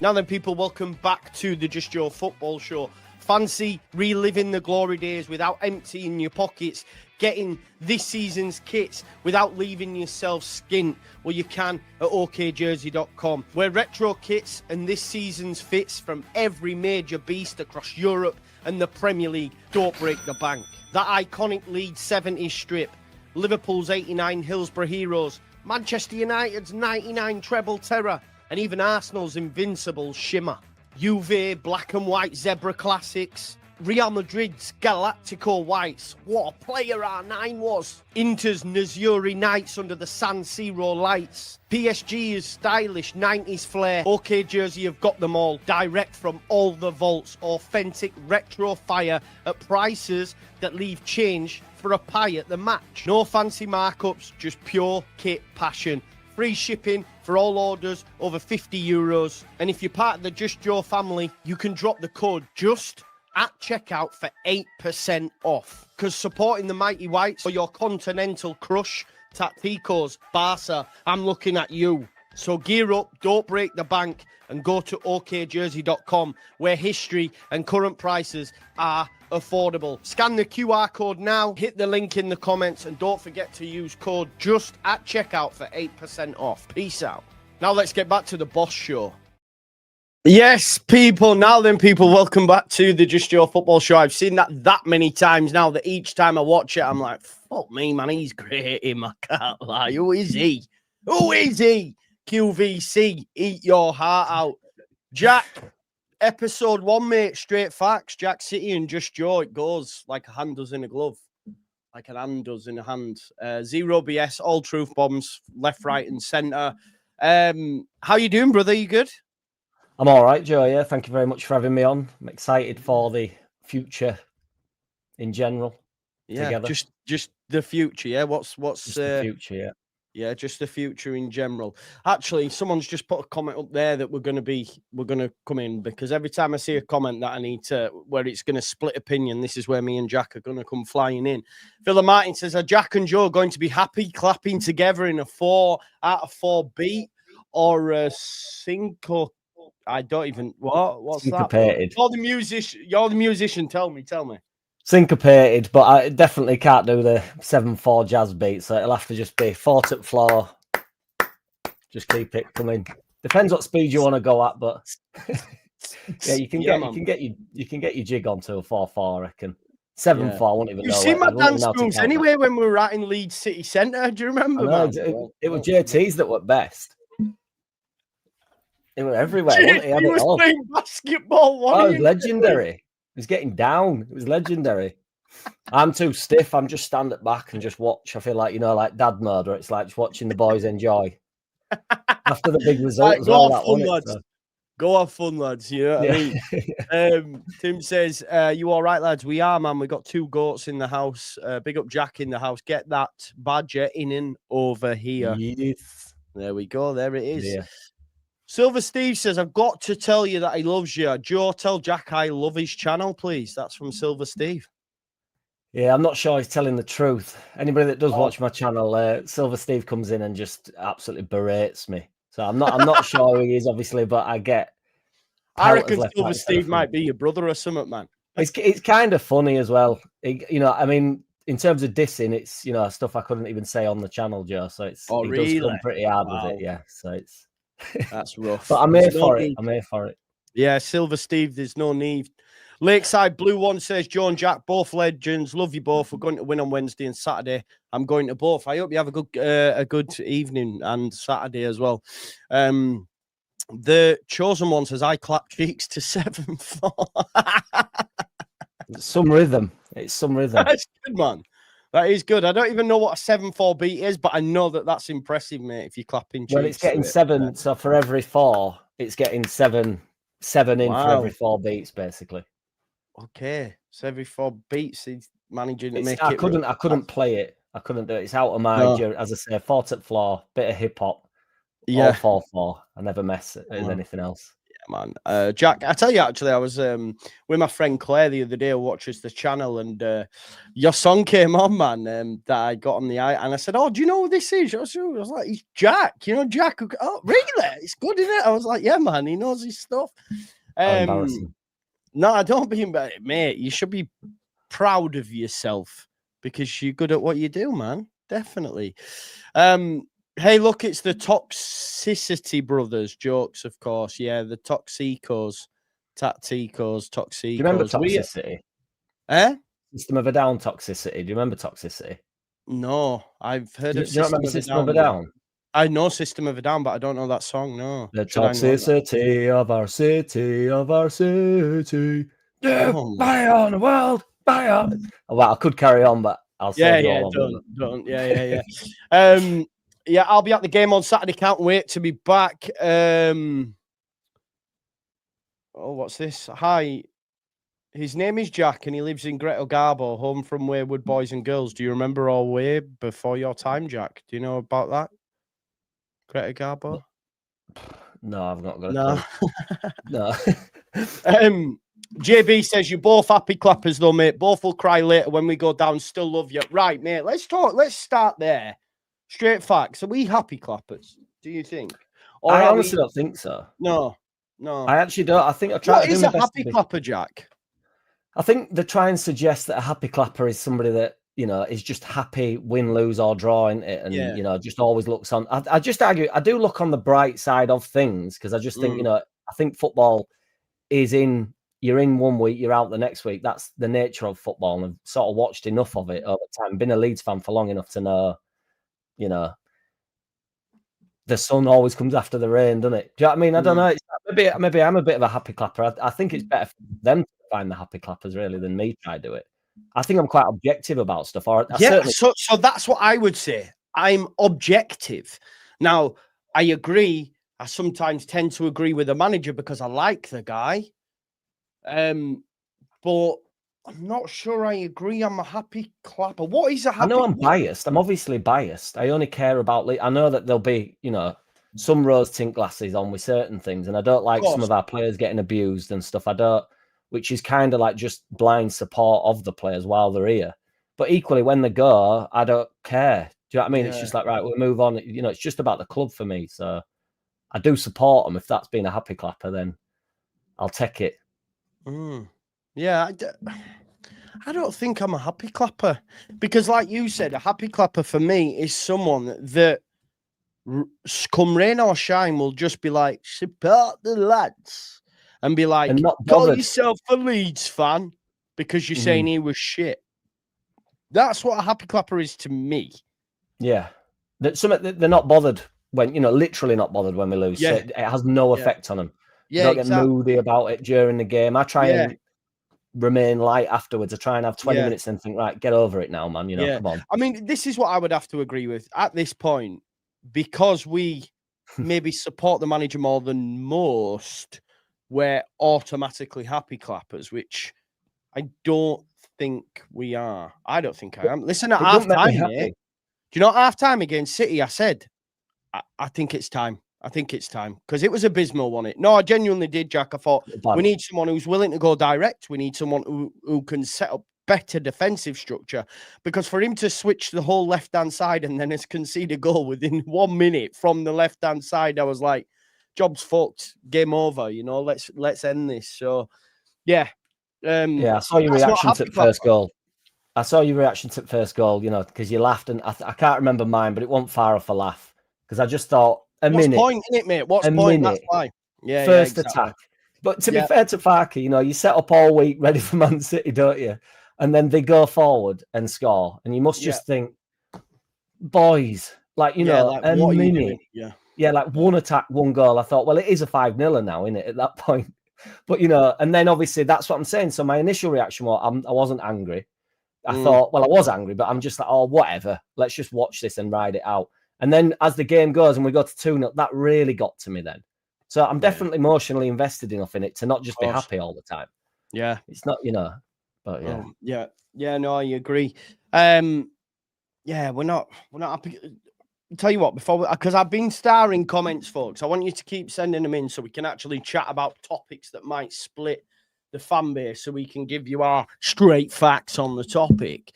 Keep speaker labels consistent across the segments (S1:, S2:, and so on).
S1: Now then, people, welcome back to the Just Joe Football Show. Fancy reliving the glory days without emptying your pockets, getting this season's kits without leaving yourself skint? Well, you can at okjersey.com, where retro kits and this season's fits from every major beast across Europe and the Premier League don't break the bank. That iconic Leeds 70s strip, Liverpool's 89 Hillsborough Heroes, Manchester United's 99 Treble Terror, and even Arsenal's invincible Shimmer. Juve black and white Zebra Classics, Real Madrid's Galactico Whites. What a player R9 was. Inter's Nazuri Nights under the San Siro lights. PSG's stylish 90s flair. OK Jersey have got them all, direct from all the vaults. Authentic retro fire at prices that leave change for a pie at the match. No fancy markups, just pure kit passion. Free shipping for all orders over €50. And if you're part of the Just Joe family, you can drop the code JUST at checkout for 8% off. Because supporting the Mighty Whites or your continental crush, Tacticos, Barca, I'm looking at you. So gear up, don't break the bank, and go to okjersey.com, where history and current prices are affordable. Scan the QR code now, hit the link in the comments, and don't forget to use code JUST at checkout for 8% off. Peace out. Now let's get back to the boss show. Yes, people. Now then, people, welcome back to the Just Joe Football Show. I've seen that many times now that each time I watch it, I'm like, fuck me, man, he's great him. I can't lie. Who is he? Who is he? QVC, eat your heart out. Jack, episode 1, mate, straight facts. Jack City and Just Joe, it goes like a hand does in a glove. Like an hand does in a hand. Zero BS, all truth bombs, left, right, and centre. How you doing, brother? You good?
S2: I'm all right, Joe. Yeah, thank you very much for having me on. I'm excited for the future in general.
S1: Yeah,
S2: together.
S1: just the future. Yeah, what's
S2: just the future? Yeah.
S1: Yeah, just the future in general. Actually, someone's just put a comment up there that we're gonna come in, because every time I see a comment that I need to, where it's gonna split opinion, this is where me and Jack are gonna come flying in. Philip Martin says, are Jack and Joe going to be happy clapping together in a 4 out of 4 beat or a synco? I don't even what's
S2: syncopated.
S1: That? You're the musician. Tell me.
S2: Syncopated, but I definitely can't do the 7/4 jazz beat, so it'll have to just be 4 to the floor. Just keep it coming. Depends what speed you want to go at, but yeah, you can get your jig onto a 4/4, I reckon. 7/4, I won't even know.
S1: You've seen my dance moves anyway when we were out in Leeds City Centre. Do you remember?
S2: It was JT's that were best. They were everywhere.
S1: He was playing basketball.
S2: It was legendary. It was getting down. It was legendary. I'm too stiff. I'm just stand at back and just watch. I feel like, like dad mode, where it's like just watching the boys enjoy. After the big result as well.
S1: Go have fun, lads. You know what I mean? Tim says, you all right, lads? We are, man. We got 2 goats in the house. Big up Jack in the house. Get that badger in and over here.
S2: Yes.
S1: There we go. There it is.
S2: Yeah.
S1: Silver Steve says, I've got to tell you that he loves you. Joe, tell Jack I love his channel, please. That's from Silver Steve.
S2: Yeah, I'm not sure he's telling the truth. Anybody that does watch my channel, Silver Steve comes in and just absolutely berates me. So I'm not sure who he is, obviously, but I
S1: reckon Silver Steve might be your brother or something, man.
S2: It's kind of funny as well. I mean, in terms of dissing, it's stuff I couldn't even say on the channel, Joe. So does come pretty hard with it, yeah. So it's
S1: that's rough.
S2: But I'm here for it.
S1: Yeah, Silver Steve, there's no need. Lakeside Blue One says, Joe and Jack, both legends. Love you both. We're going to win on Wednesday and Saturday. I'm going to both. I hope you have a good evening and Saturday as well. The Chosen One says, I clap cheeks to 7/4.
S2: Some rhythm. It's some rhythm.
S1: That's good, man. That is good. I don't even know what a 7/4 beat is, but I know that's impressive, mate. If you're clapping cheeks.
S2: Well, it's getting 7. So for every 4, it's getting 7 in for every 4 beats, basically.
S1: Okay, so every 4 beats, he's managing to make it.
S2: I couldn't play it. I couldn't do it. It's out of my, as I say, 4 to the floor, bit of hip hop. Yeah, 4/4. I never mess with anything else.
S1: man. Jack, I tell you, actually, I was with my friend Claire the other day who watches the channel, and your song came on, man, that I got on the eye, and I said, "Oh, do you know who this is?" I was like, "He's Jack, you know, Jack." Oh, really? It's good, isn't it? I was like, "Yeah, man, he knows his stuff."
S2: How embarrassing.
S1: No, I don't be embarrassed, mate. You should be proud of yourself because you're good at what you do, man. Definitely. Hey, look, it's the Toxicity Brothers. Jokes, of course. Yeah, the Toxicos. Toxicos.
S2: Do you remember
S1: Toxicos.
S2: Toxicity?
S1: Eh?
S2: System of a Down Toxicity. Do you remember Toxicity?
S1: No, I've heard
S2: Do
S1: of
S2: you not remember
S1: System
S2: System
S1: of
S2: of
S1: a
S2: a
S1: Down.
S2: Down?
S1: I know System of a Down, but I don't know that song. No.
S2: The
S1: Should I know that?
S2: toxicity of our city, Yeah,
S1: Oh,
S2: fire on the world, fire. Well, I could carry on, but I'll save you all of them.
S1: don't. Yeah. Yeah, I'll be at the game on Saturday. Can't wait to be back. Oh, what's this? Hi. His name is Jack and he lives in Gretel Garbo, home from Wayward Boys and Girls. Do you remember all way before your time, Jack? Do you know about that? Gretel Garbo?
S2: No, I've not got
S1: No.
S2: No.
S1: JB says you're both happy clappers though, mate. Both will cry later when we go down. Still love you. Right, mate. Let's talk. Let's start there. Straight facts. Are we happy clappers? Do you think? Or
S2: I honestly don't think so.
S1: No.
S2: I actually don't. I think I try
S1: What
S2: to do
S1: is
S2: my
S1: a
S2: best.
S1: happy clapper, Jack?
S2: I think they try and suggest that a happy clapper is somebody that, you know, is just happy, win, lose, or draw in it, and you know, just always looks on. I just argue, I do look on the bright side of things because I just think, you know, I think football is you're in one week, you're out the next week. That's the nature of football, and I've sort of watched enough of it over time. Been a Leeds fan for long enough to know, you know, the sun always comes after the rain, doesn't it? Do you know what I mean? I don't know. Maybe I'm a bit of a happy clapper. I think it's better for them to find the happy clappers really than me try to do it. I think I'm quite objective about stuff.
S1: So that's what I would say. I'm objective. Now, I agree. I sometimes tend to agree with the manager because I like the guy. But I'm not sure I agree. I'm a happy clapper. What is a happy?
S2: I know I'm biased. I'm obviously biased. I only care about. I know that there'll be, you know, some rose tint glasses on with certain things, and I don't like some of our players getting abused and stuff. I don't, which is kind of like just blind support of the players while they're here. But equally, when they go, I don't care. Do you know what I mean? It's just like, right, we'll move on. You know, it's just about the club for me. So I do support them. If that's been a happy clapper, then I'll take it.
S1: Yeah, I don't think I'm a happy clapper because, like you said, a happy clapper for me is someone that, come rain or shine, will just be like, support the lads, and be like,
S2: and not
S1: call yourself a Leeds fan because you're saying he was shit. That's what a happy clapper is to me.
S2: Yeah, they're not bothered when, you know, literally not bothered when we lose.
S1: Yeah.
S2: So it has no effect on them.
S1: Yeah,
S2: they don't get moody about it during the game. I try and remain light afterwards. I try and have 20 minutes and think, right, get over it now, man. You know, come on.
S1: I mean, this is what I would have to agree with at this point, because we maybe support the manager more than most. We're automatically happy clappers, which I don't think we are. I don't think I am. Listen, at half time, mate. Do you know, at half time against City, I said, I think it's time. I think it's time because it was abysmal, wasn't it? No, I genuinely did, Jack. I thought we need someone who's willing to go direct. We need someone who can set up better defensive structure, because for him to switch the whole left-hand side and then has conceded a goal within 1 minute from the left-hand side, I was like, job's fucked, game over. You know, let's end this. So, yeah.
S2: I saw your reaction to the first goal. I saw your reaction to the first goal, you know, because you laughed, and I can't remember mine, but it wasn't far off a laugh because I just thought, minute.
S1: Point, isn't it, mate? What's point? That's why. Yeah,
S2: first
S1: exactly.
S2: attack. But to be fair to Farke, you know, you set up all week ready for Man City, don't you? And then they go forward and score, and you must just think, boys, like, you know, like, a minute. Yeah, like one attack, one goal. I thought, well, it is a 5-0 now, isn't it, at that point? But, you know, and then obviously that's what I'm saying. So my initial reaction was I wasn't angry. I thought, well, I was angry, but I'm just like, oh, whatever. Let's just watch this and ride it out. And then as the game goes and we go to 2-0, that really got to me then. So I'm definitely emotionally invested enough in it to not just be happy all the time.
S1: Yeah.
S2: It's not, you know, but
S1: yeah. Yeah, no, I agree. Yeah, we're not happy. tell you what, because I've been starring comments, folks, I want you to keep sending them in so we can actually chat about topics that might split the fan base, so we can give you our straight facts on the topic.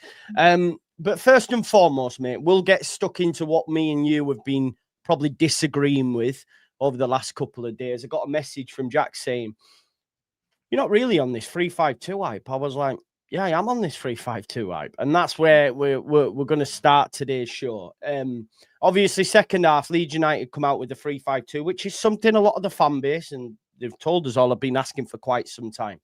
S1: But first and foremost, mate, we'll get stuck into what me and you have been probably disagreeing with over the last couple of days. I got a message from Jack saying, "You're not really on this 3-5-2 hype." I was like, yeah, I am on this 3-5-2 hype. And that's where we're going to start today's show. Obviously, second half, Leeds United come out with the 3-5-2, which is something a lot of the fan base, and they've told us all, have been asking for quite some time.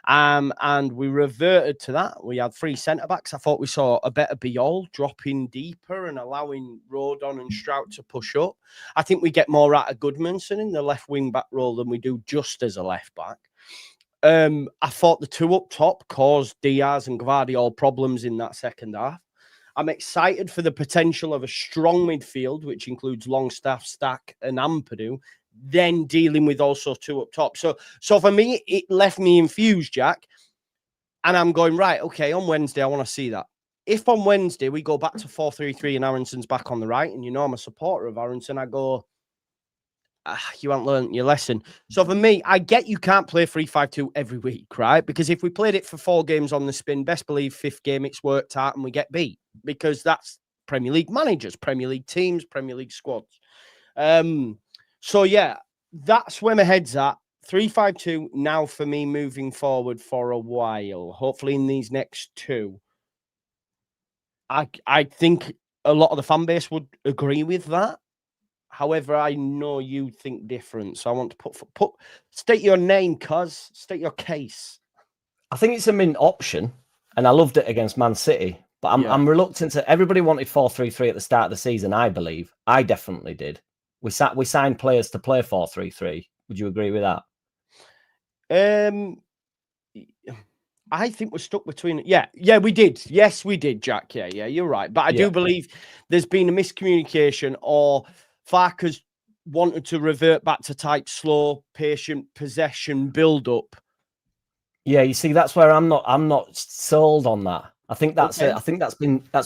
S1: And we reverted to that. We had 3 centre-backs. I thought we saw a better Biol dropping deeper and allowing Rodon and Strout to push up. I think we get more out of Goodmanson in the left wing-back role than we do just as a left-back. I thought the 2 up top caused Diaz and Gvardiol problems in that second half. I'm excited for the potential of a strong midfield, which includes Longstaff, Stack, and Ampadu, then dealing with also 2 up top. So for me, it left me infused, Jack. And I'm going, right, okay, on Wednesday, I want to see that. If on Wednesday we go back to 4-3-3 and Aronson's back on the right, and you know I'm a supporter of Aronson, I go, you haven't learned your lesson. So for me, I get you can't play 3-5-2 every week, right? Because if we played it for 4 games on the spin, best believe 5th game it's worked out and we get beat, because that's Premier League managers, Premier League teams, Premier League squads. So yeah, that's where my head's at. 3-5-2 now for me moving forward for a while. Hopefully in these next 2. I think a lot of the fan base would agree with that. However, I know you think different, so I want to state your name, cuz. State your case.
S2: I think it's a mint option, and I loved it against Man City. But I'm reluctant to. Everybody wanted 4-3-3 at the start of the season. I believe I definitely did. We signed players to play 4-3-3. Would you agree with that?
S1: I think we're stuck between. Yeah, we did. Yes, we did, Jack. Yeah, you're right. But I do believe there's been a miscommunication, or Farke's wanted to revert back to type slow, patient possession build up.
S2: Yeah, you see, that's where I'm not sold on that. I think that's it. I think that's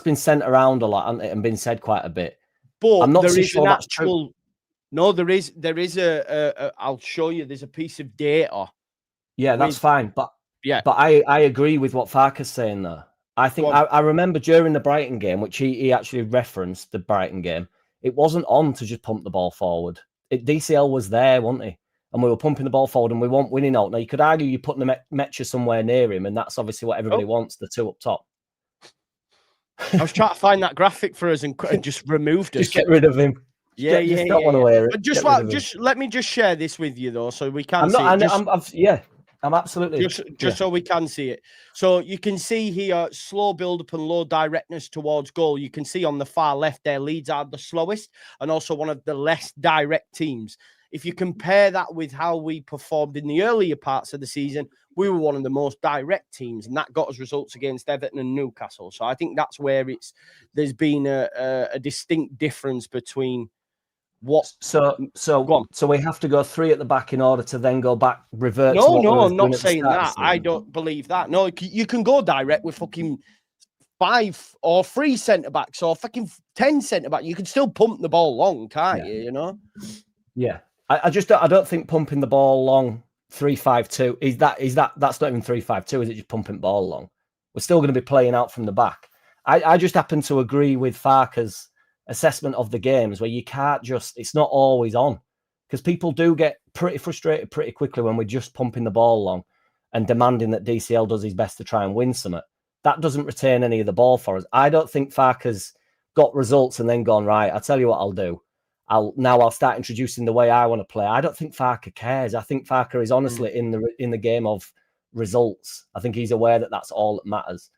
S2: been sent around a lot and been said quite a bit.
S1: But
S2: I'm not
S1: there
S2: so
S1: is
S2: sure
S1: an
S2: that's
S1: actual.
S2: true.
S1: No, there is a. I'll show you. There's a piece of data.
S2: Yeah, that's fine. But I agree with what Farke's saying there. I think I remember during the Brighton game, which he actually referenced, the Brighton game, it wasn't on to just pump the ball forward. DCL was there, wasn't he? And we were pumping the ball forward and we weren't winning out. Now, you could argue you're putting the Mecha somewhere near him, and that's obviously what everybody wants, the 2 up top.
S1: I was trying to find that graphic for us and just removed us.
S2: Just get rid of him. Don't want to wear it.
S1: But just let me just share this with you, though, so we can see it.
S2: I'm absolutely
S1: so we can see it. So you can see here slow build up and low directness towards goal. You can see on the far left there, Leeds are the slowest and also one of the less direct teams. If you compare that with how we performed in the earlier parts of the season, we were one of the most direct teams, and that got us results against Everton and Newcastle. So I think that's where there's been a distinct difference between what.
S2: So we have to go 3 at the back in order to then go back, revert.
S1: No, I'm not saying that. I don't believe that. No, you can go direct with fucking 5 or 3 centre backs or fucking 10 centre backs. You can still pump the ball long, can't you? You know.
S2: Yeah. I don't think pumping the ball long 3-5-2 that's not even 3-5-2, is it? Just pumping ball long. We're still going to be playing out from the back. I just happen to agree with Farke's assessment of the games where you can't it's not always on, because people do get pretty frustrated pretty quickly when we're just pumping the ball long and demanding that DCL does his best to try and win something. That doesn't retain any of the ball for us. I don't think Farke's got results and then gone, right, I'll tell you what I'll do. I'll start introducing the way I want to play. I don't think Farke cares. I think Farke is honestly in the game of results. I think he's aware that that's all that matters.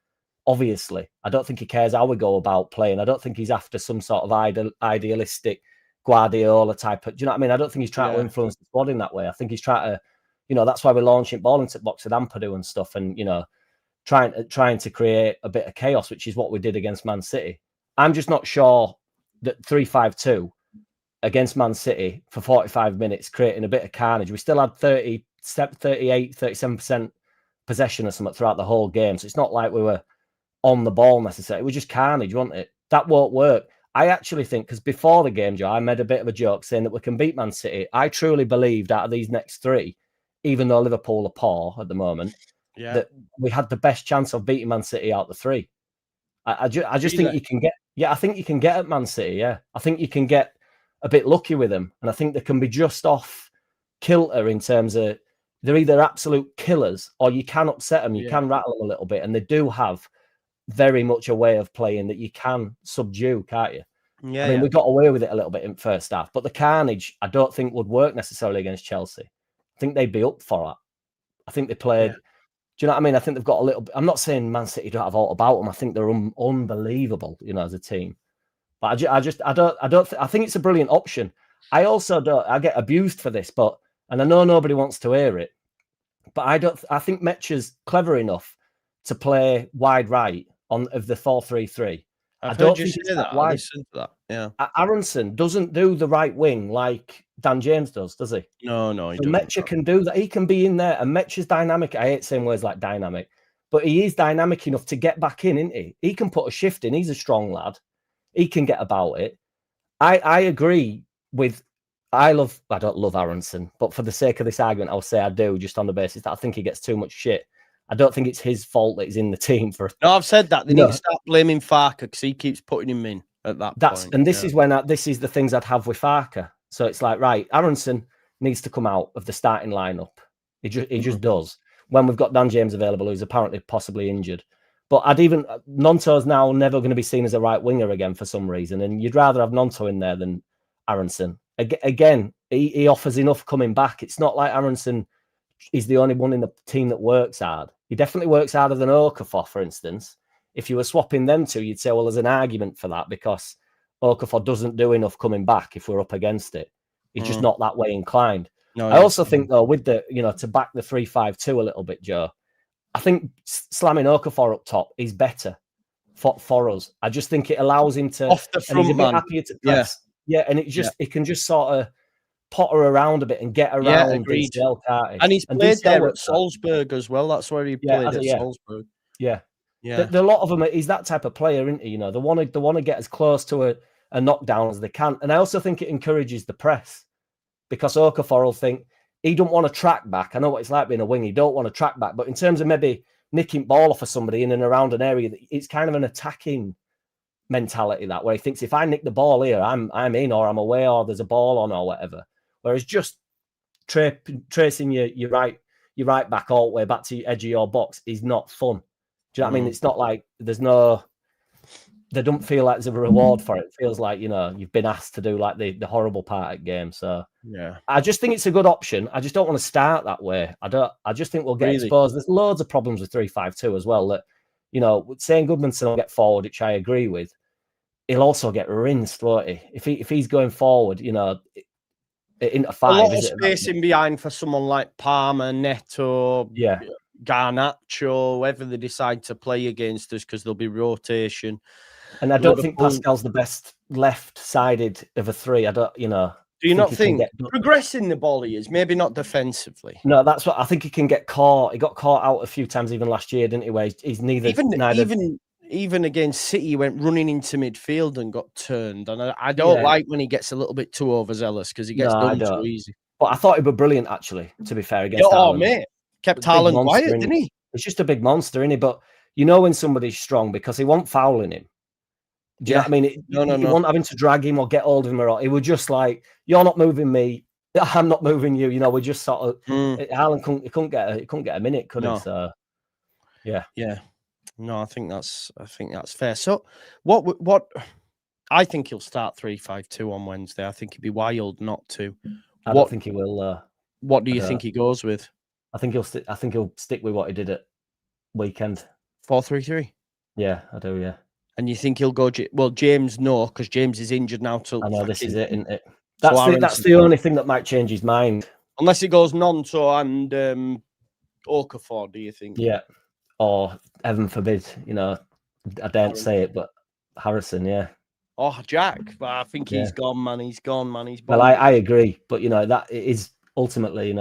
S2: Obviously, I don't think he cares how we go about playing. I don't think he's after some sort of idealistic Guardiola type. Do you know what I mean? I don't think he's trying to influence the squad in that way. I think he's trying to, that's why we're launching ball into box with Ampadu and stuff, and trying to create a bit of chaos, which is what we did against Man City. I'm just not sure that 3-5-2 against Man City for 45 minutes, creating a bit of carnage. We still had 38, 37% possession or something throughout the whole game. So it's not like we were on the ball necessarily. It was just carnage, wasn't it? That won't work. I actually think, because before the game, Joe, I made a bit of a joke saying that we can beat Man City. I truly believed out of these next 3, even though Liverpool are poor at the moment, that we had the best chance of beating Man City out of the 3. I just think you can get, I think you can get at Man City. Yeah, I think you can get a bit lucky with them, and I think they can be just off kilter in terms of they're either absolute killers or you can upset them, you can rattle them a little bit, and they do have very much a way of playing that you can subdue, can't you? I mean, we got away with it a little bit in first half, but the carnage I don't think would work necessarily against Chelsea. I think they'd be up for that. I think they played. Do you know what I mean? I think they've got a little bit. I'm not saying Man City don't have all about them. I think they're unbelievable, you know, as a team. But I think it's a brilliant option. I also don't. I get abused for this, but and I know nobody wants to hear it, but I think Metcher's clever enough to play wide right of the 4-3-3. I don't think it's that wide.
S1: Yeah.
S2: Aronson doesn't do the right wing like Dan James does he?
S1: No, he doesn't.
S2: Metcher can do that. He can be in there, and Metcher's dynamic. I hate saying words like dynamic, but he is dynamic enough to get back in, isn't he? He can put a shift in. He's a strong lad. He can get about it. I agree with. I don't love Aronson, but for the sake of this argument, I'll say I do, just on the basis that I think he gets too much shit. I don't think it's his fault that he's in the team for.
S1: No, I've said that. They need to start blaming Farker because he keeps putting him in at that point.
S2: And this is when this is the things I'd have with Farker. So it's like, right, Aronson needs to come out of the starting lineup. He just does. When we've got Dan James available, who's apparently possibly injured. But Nonto's now never going to be seen as a right winger again for some reason, and you'd rather have Nonto in there than Aronson. Again, he offers enough coming back. It's not like Aronson is the only one in the team that works hard. He definitely works harder than Okafor, for instance. If you were swapping them two, you'd say, well, there's an argument for that because Okafor doesn't do enough coming back if we're up against it. He's just not that way inclined. No, I also think, though, with the, to back the 3-5-2 a little bit, Joe, I think slamming Okafor up top is better for us. I just think it allows him to...
S1: Off the front,
S2: and he's a bit happier to press. Yeah, and it can just sort of potter around a bit and get around Dinsdale, can't he?
S1: And he's played there at Salzburg as well. That's where he played at Salzburg.
S2: Yeah. A lot of them, he's that type of player, isn't he? They want to get as close to a knockdown as they can. And I also think it encourages the press because Okafor will think he don't want to track back. I know what it's like being a wing. He don't want to track back. But in terms of maybe nicking ball off of somebody in and around an area, it's kind of an attacking mentality that where he thinks if I nick the ball here, I'm in or I'm away or there's a ball on or whatever. Whereas just tracing your right back all the way back to the edge of your box is not fun. Do you know what I mean? It's not like they don't feel like there's a reward for it. It feels like, you've been asked to do like the horrible part of the game. So I just think it's a good option. I just don't want to start that way. I just think we'll get exposed. There's loads of problems with 3-5-2 as well that, saying Goodmanson will get forward, which I agree with. He'll also get rinsed, won't he? If he's going forward, into 5.
S1: A lot of spacing behind for someone like Palmer, Neto, Garnacho, whoever they decide to play against us, because there'll be rotation.
S2: And I don't think Pascal's the best left-sided of a 3. I don't,
S1: Do you not think progressing the ball he is, maybe not defensively?
S2: No, that's what I think. He can get caught. He got caught out a few times even last year, didn't he? Where he's neither.
S1: Even against City, he went running into midfield and got turned. And I don't like when he gets a little bit too overzealous because he gets done too easy.
S2: But I thought he was brilliant, actually, to be fair, against Haaland.
S1: Mate. Kept Haaland quiet, didn't he?
S2: He's just a big monster, isn't he? But when somebody's strong because he won't fouling him. Do you know what I mean? You won't having to drag him or get hold of him or he would just like, you're not moving me, I'm not moving you. We're just sort of Haaland couldn't get a minute, could he? So yeah.
S1: No, I think that's fair. So what I think he'll start 3-5-2 on Wednesday. I think he'd be wild not to.
S2: I don't think he will.
S1: What do you think he goes with?
S2: I think he'll stick with what he did at weekend.
S1: 4-3-3.
S2: Yeah, I do. Yeah.
S1: And you think he'll go? Well, James, no, because James is injured now.
S2: I know this is it, isn't it? That's the only thing that might change his mind.
S1: Unless it goes Nonto and Okafor, do you think?
S2: Yeah. Or heaven forbid, I daren't say it, but Harrison, yeah.
S1: Oh, Jack, I think he's gone, man. He's gone, man.
S2: Well, I agree, but that it is ultimately,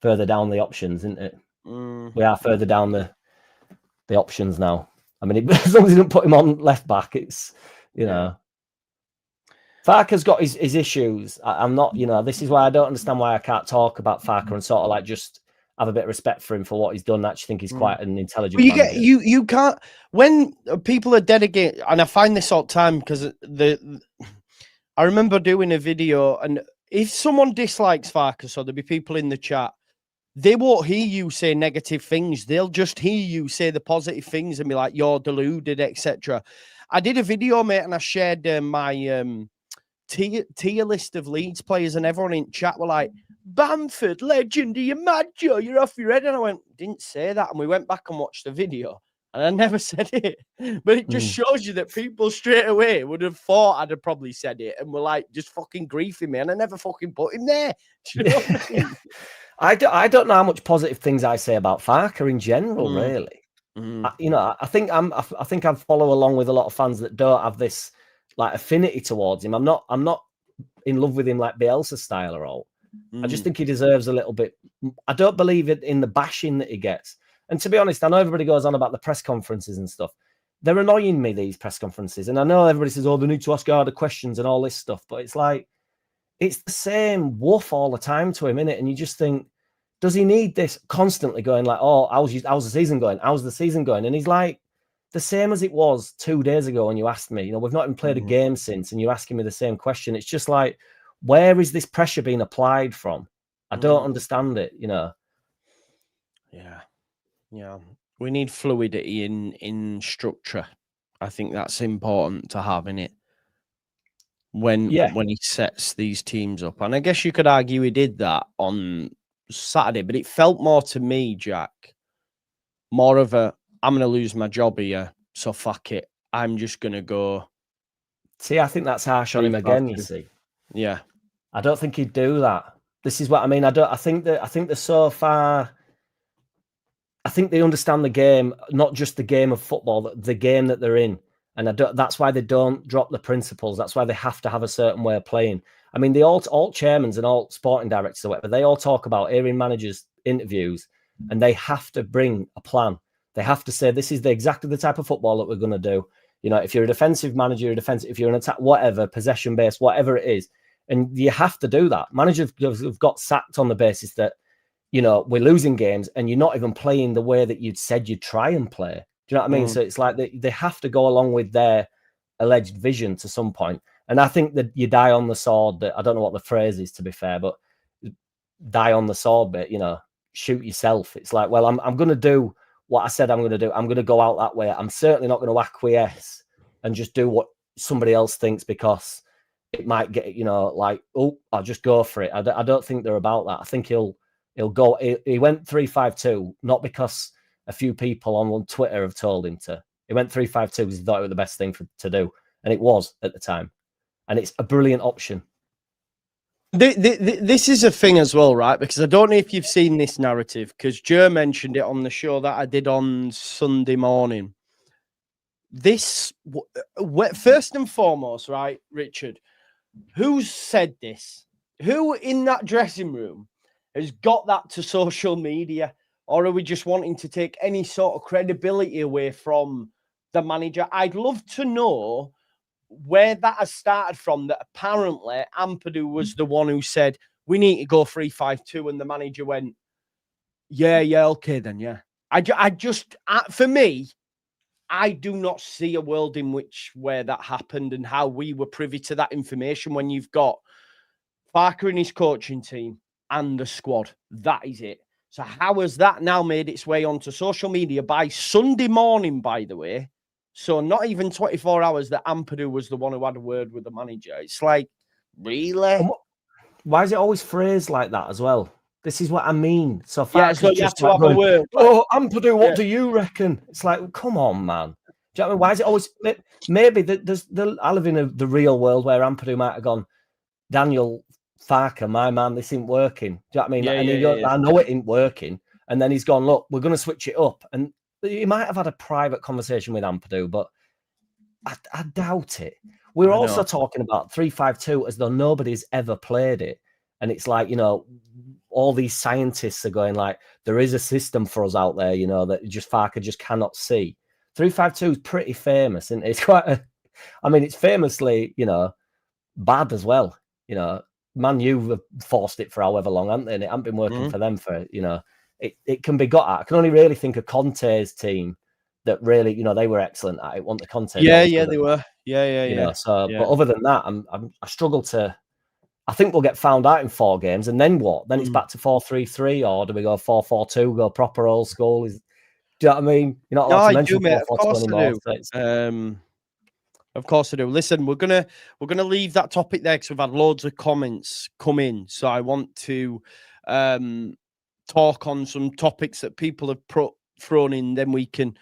S2: further down the options, isn't it? We are further down the options now. I mean, as long as you don't put him on left back, it's Farke's got his issues. I'm not, this is why I don't understand why I can't talk about Farke and sort of like just have a bit of respect for him for what he's done. I actually think he's quite an intelligent
S1: Well,
S2: manager.
S1: you can't, when people are dedicated, and I find this all the time because I remember doing a video, and if someone dislikes Farke, so there'll be people in the chat, they won't hear you say negative things. They'll just hear you say the positive things and be like, you're deluded, etc. I did a video, mate, and I shared my tier list of Leeds players, and everyone in chat were like, Bamford, legend, are you mad, Joe? You're off your head. And I went, didn't say that. And we went back and watched the video, and I never said it. But it just shows you that people straight away would have thought I'd have probably said it and were like, just fucking griefing me. And I never fucking put him there. Do you know what I mean?
S2: I don't know how much positive things I say about Farke in general, really. I think I follow along with a lot of fans that don't have this like affinity towards him. I'm not in love with him like Bielsa style or all. I just think he deserves a little bit. I don't believe it in the bashing that he gets. And to be honest, I know everybody goes on about the press conferences and stuff. They're annoying me, these press conferences. And I know everybody says, oh, they need to ask harder questions and all this stuff. But it's like, it's the same woof all the time to him, innit? And you just think, does he need this constantly going like, oh, how's the season going? How's the season going? And he's like, the same as it was 2 days ago when you asked me, we've not even played a game since, and you're asking me the same question. It's just like, where is this pressure being applied from? I don't understand it,
S1: Yeah. We need fluidity in structure. I think that's important to have in it when he sets these teams up. And I guess you could argue he did that on Saturday, but it felt more to me, Jack, more of a, I'm going to lose my job here, so fuck it. I'm just going to go.
S2: See, I think that's harsh on him again, you see.
S1: Yeah.
S2: I don't think he'd do that. This is what I mean. I think they're so far. I think they understand the game, not just the game of football, the game that they're in. And that's why they don't drop the principles. That's why they have to have a certain way of playing. I mean, the all chairmans and all sporting directors or whatever, they all talk about hearing managers' interviews, and they have to bring a plan. They have to say, this is exactly the type of football that we're going to do. If you're a defensive manager, if you're an attack, whatever, possession-based, whatever it is. And you have to do that. Managers have got sacked on the basis that, we're losing games and you're not even playing the way that you'd said you'd try and play. Do you know what I mean? So it's like they have to go along with their alleged vision to some point. And I think that you die on the sword. That I don't know what the phrase is, to be fair, but die on the sword bit, shoot yourself. It's like, well, I'm going to do what I said I'm going to do. I'm going to go out that way. I'm certainly not going to acquiesce and just do what somebody else thinks because it might get, like, oh, I'll just go for it. I don't think they're about that. I think he'll go. He went 3-5-2, not because a few people on Twitter have told him to. He went 3-5-2 because he thought it was the best thing to do. And it was at the time. And it's a brilliant option.
S1: This is a thing as well, right? Because I don't know if you've seen this narrative, because Joe mentioned it on the show that I did on Sunday morning. This, first and foremost, right, Richard, who's said this? Who in that dressing room has got that to social media? Or are we just wanting to take any sort of credibility away from the manager? I'd love to know where that has started from, that apparently Ampadu was the one who said, we need to go 3-5-2. And the manager went, yeah, okay then, yeah. I just, for me, I do not see a world in which where that happened and how we were privy to that information when you've got Farke and his coaching team and the squad. That is it. So how has that now made its way onto social media by Sunday morning, by the way? So not even 24 hours that Ampadu was the one who had a word with the manager. It's like, really?
S2: Why is it always phrased like that as well? This is what I mean. So
S1: yeah, so you have to have a word.
S2: Oh, Ampadu, what do you reckon? It's like, come on, man. Do you know what I mean? Why is it always... Maybe I live in the real world where Ampadu might have gone, Daniel Farke, my man, this ain't working. Do you know what I mean? I know it ain't working. And then he's gone, look, we're going to switch it up. And he might have had a private conversation with Ampadu, but I doubt it. We're also talking about 3-5-2 as though nobody's ever played it. And it's like, all these scientists are going like, there is a system for us out there, that Farke just cannot see. 3-5-2 is pretty famous, and it's quite it's famously, bad as well. You know, Man U have forced it for however long, haven't they? And it hasn't been working for them for, you know, it can be got at. I can only really think of Conte's team that really, you know, they were excellent at it. The Conte,
S1: Yeah, they were. Yeah.
S2: You know, so but other than that, I struggle to. I think we'll get found out in 4 games, and then what? Then it's back to 4-3-3, or do we go 4-4-2, go proper old school? Do you know what I mean? You're not allowed to mention 4-4-2 anymore.
S1: Of course I do. Listen, we're gonna leave that topic there because we've had loads of comments come in. So I want to talk on some topics that people have thrown in. Then we can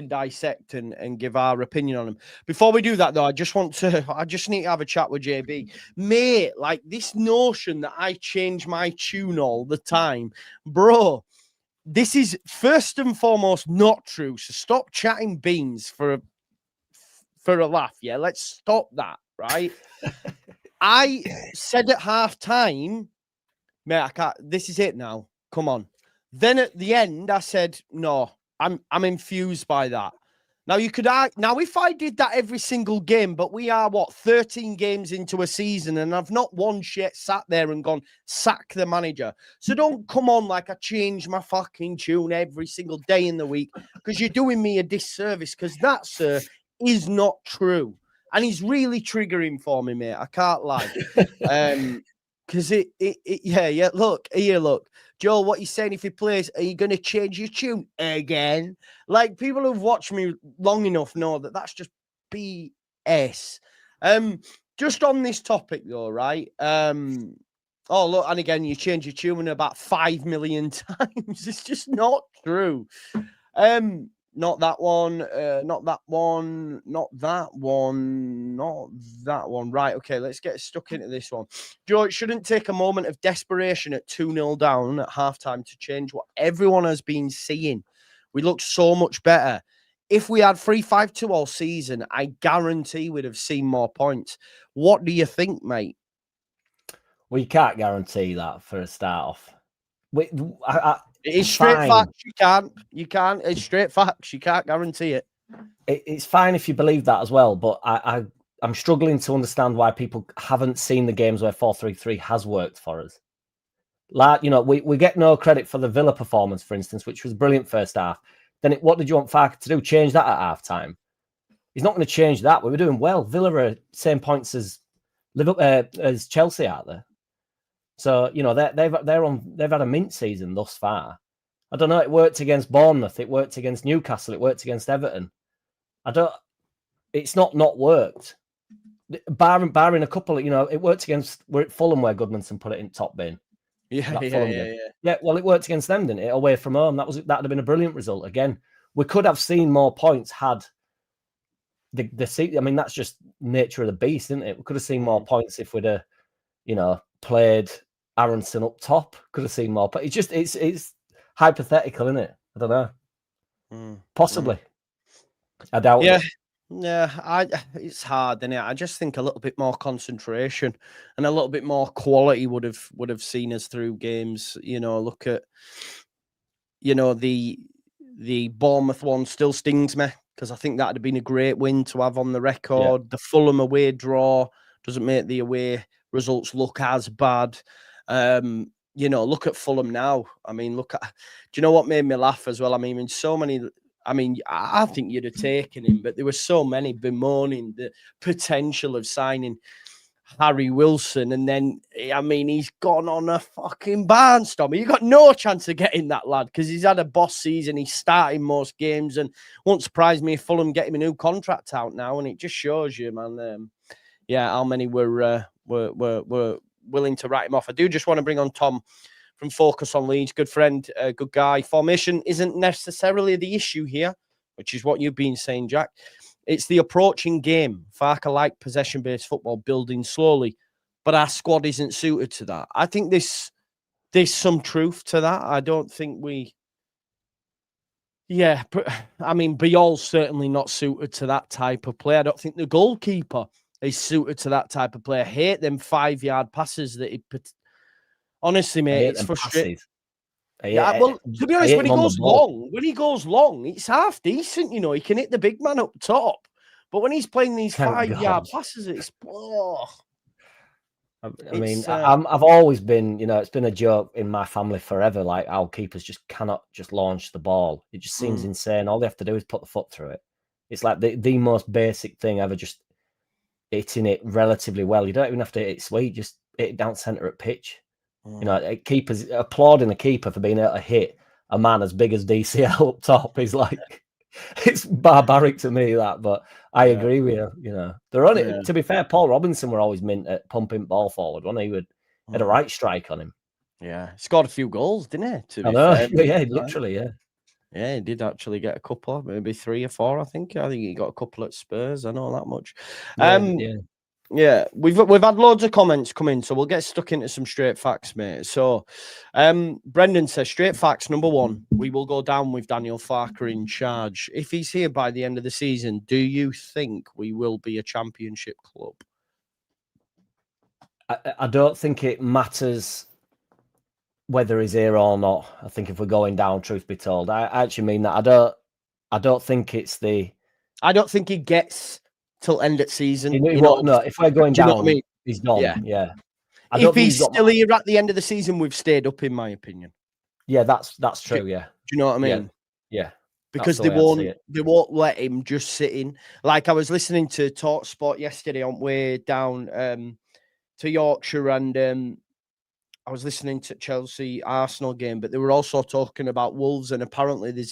S1: dissect and give our opinion on them. Before we do that, though, I just need to have a chat with JB. Mate, like this notion that I change my tune all the time, bro. This is first and foremost not true. So stop chatting beans for a laugh. Yeah, let's stop that, right? I said at half time, mate, I can't. This is it now. Come on. Then at the end, I said, no, I'm infused by that. Now if I did that every single game, but we are 13 games into a season, and I've not once yet sat there and gone, sack the manager. So don't come on like I change my fucking tune every single day in the week, because you're doing me a disservice, because that, sir, is not true. And he's really triggering for me, mate. I can't lie. Because look. Joel, what he's saying, if he plays, are you going to change your tune again? Like, people who've watched me long enough know that that's just BS. Just on this topic, though, right? Oh, look, and again, you change your tune about 5 million times. It's just not true. Not that one, not that one, not that one, not that one. Right, okay, let's get stuck into this one. Joe, it shouldn't take a moment of desperation at 2-0 down at halftime to change what everyone has been seeing. We look so much better. If we had 3-5-2 all season, I guarantee we'd have seen more points. What do you think, mate?
S2: Well, you can't guarantee that for a start off.
S1: It's straight facts. You can't. It's straight facts. You can't guarantee it.
S2: It's fine if you believe that as well, but I'm struggling to understand why people haven't seen the games where 4-3-3 has worked for us. Like, you know, we get no credit for the Villa performance, for instance, which was brilliant first half. Then what did you want Farke to do? Change that at half time? He's not going to change that. We were doing well. Villa are same points as Chelsea out there. So, you know, they've had a mint season thus far. I don't know. It worked against Bournemouth. It worked against Newcastle. It worked against Everton. It's not worked. Barring a couple of, you know, it worked against, we're at Fulham where Goodmanson put it in top bin.
S1: Yeah.
S2: Well, it worked against them, didn't it? Away from home. That'd have been a brilliant result. Again, we could have seen more points had the seat. I mean, that's just nature of the beast, isn't it? We could have seen more points if we'd have, you know, played Aronson up top. Could have seen more, but it's hypothetical, isn't it? I don't know. Possibly. I doubt it.
S1: Yeah, it's hard, isn't it? I just think a little bit more concentration and a little bit more quality would have seen us through games. You know, look at, you know, the Bournemouth one still stings me because I think that'd have been a great win to have on the record. Yeah. The Fulham away draw doesn't make the away results look as bad. You know, look at Fulham now. I mean, do you know what made me laugh as well? I mean, I think you'd have taken him, but there were so many bemoaning the potential of signing Harry Wilson. And then, I mean, he's gone on a fucking barnstormer. You got no chance of getting that lad because he's had a boss season. He's starting most games and won't surprise me if Fulham get him a new contract out now. And it just shows you, man, how many were willing to write him off. I do just want to bring on Tom from Focus on Leeds, good friend, good guy. Formation isn't necessarily the issue here, which is what you've been saying, Jack. It's the approaching game. Farke like possession-based football, building slowly, but our squad isn't suited to that. I think there's some truth to that. I don't think we... Yeah, I mean, Biol's certainly not suited to that type of play. I don't think the goalkeeper is suited to that type of play. I hate them 5-yard passes that he put. Honestly, mate, it's frustrating. Yeah, well, to be honest, when he goes long, it's half decent, you know. He can hit the big man up top. But when he's playing these 5-yard passes, it's... Oh.
S2: I mean, I've always been, it's been a joke in my family forever. Like our keepers just cannot just launch the ball. It just seems insane. All they have to do is put the foot through it. It's like the most basic thing ever. Just hitting it relatively well. You don't even have to hit it sweet. Just hit it down center at pitch. Keepers applauding the keeper for being able to hit a man as big as DCL up top is like, it's barbaric to me, that, but I agree with you. They're on it. To be fair, Paul Robinson were always mint at pumping ball forward, wasn't he? Had a right strike on him.
S1: Yeah, scored a few goals, didn't he? To be
S2: fair, yeah, literally,
S1: yeah, he did actually get a couple, maybe 3 or 4. I think he got a couple at Spurs. I know that much. Yeah, we've had loads of comments come in, so we'll get stuck into some straight facts, mate. So, Brendan says, straight facts, number 1, we will go down with Daniel Farke in charge. If he's here by the end of the season, do you think we will be a championship club?
S2: I don't think it matters whether he's here or not. I think if we're going down, truth be told, I actually mean that. I don't think it's
S1: I don't think he gets till end of season.
S2: No, if we're going down,
S1: I mean?
S2: He's gone. Yeah.
S1: If he's still here at the end of the season, we've stayed up, in my opinion.
S2: Yeah, that's true. Yeah.
S1: Do you know what I mean?
S2: Yeah.
S1: Because they won't let him just sit in. Like, I was listening to Talk Sport yesterday on way down to Yorkshire, and I was listening to Chelsea Arsenal game, but they were also talking about Wolves, and apparently there's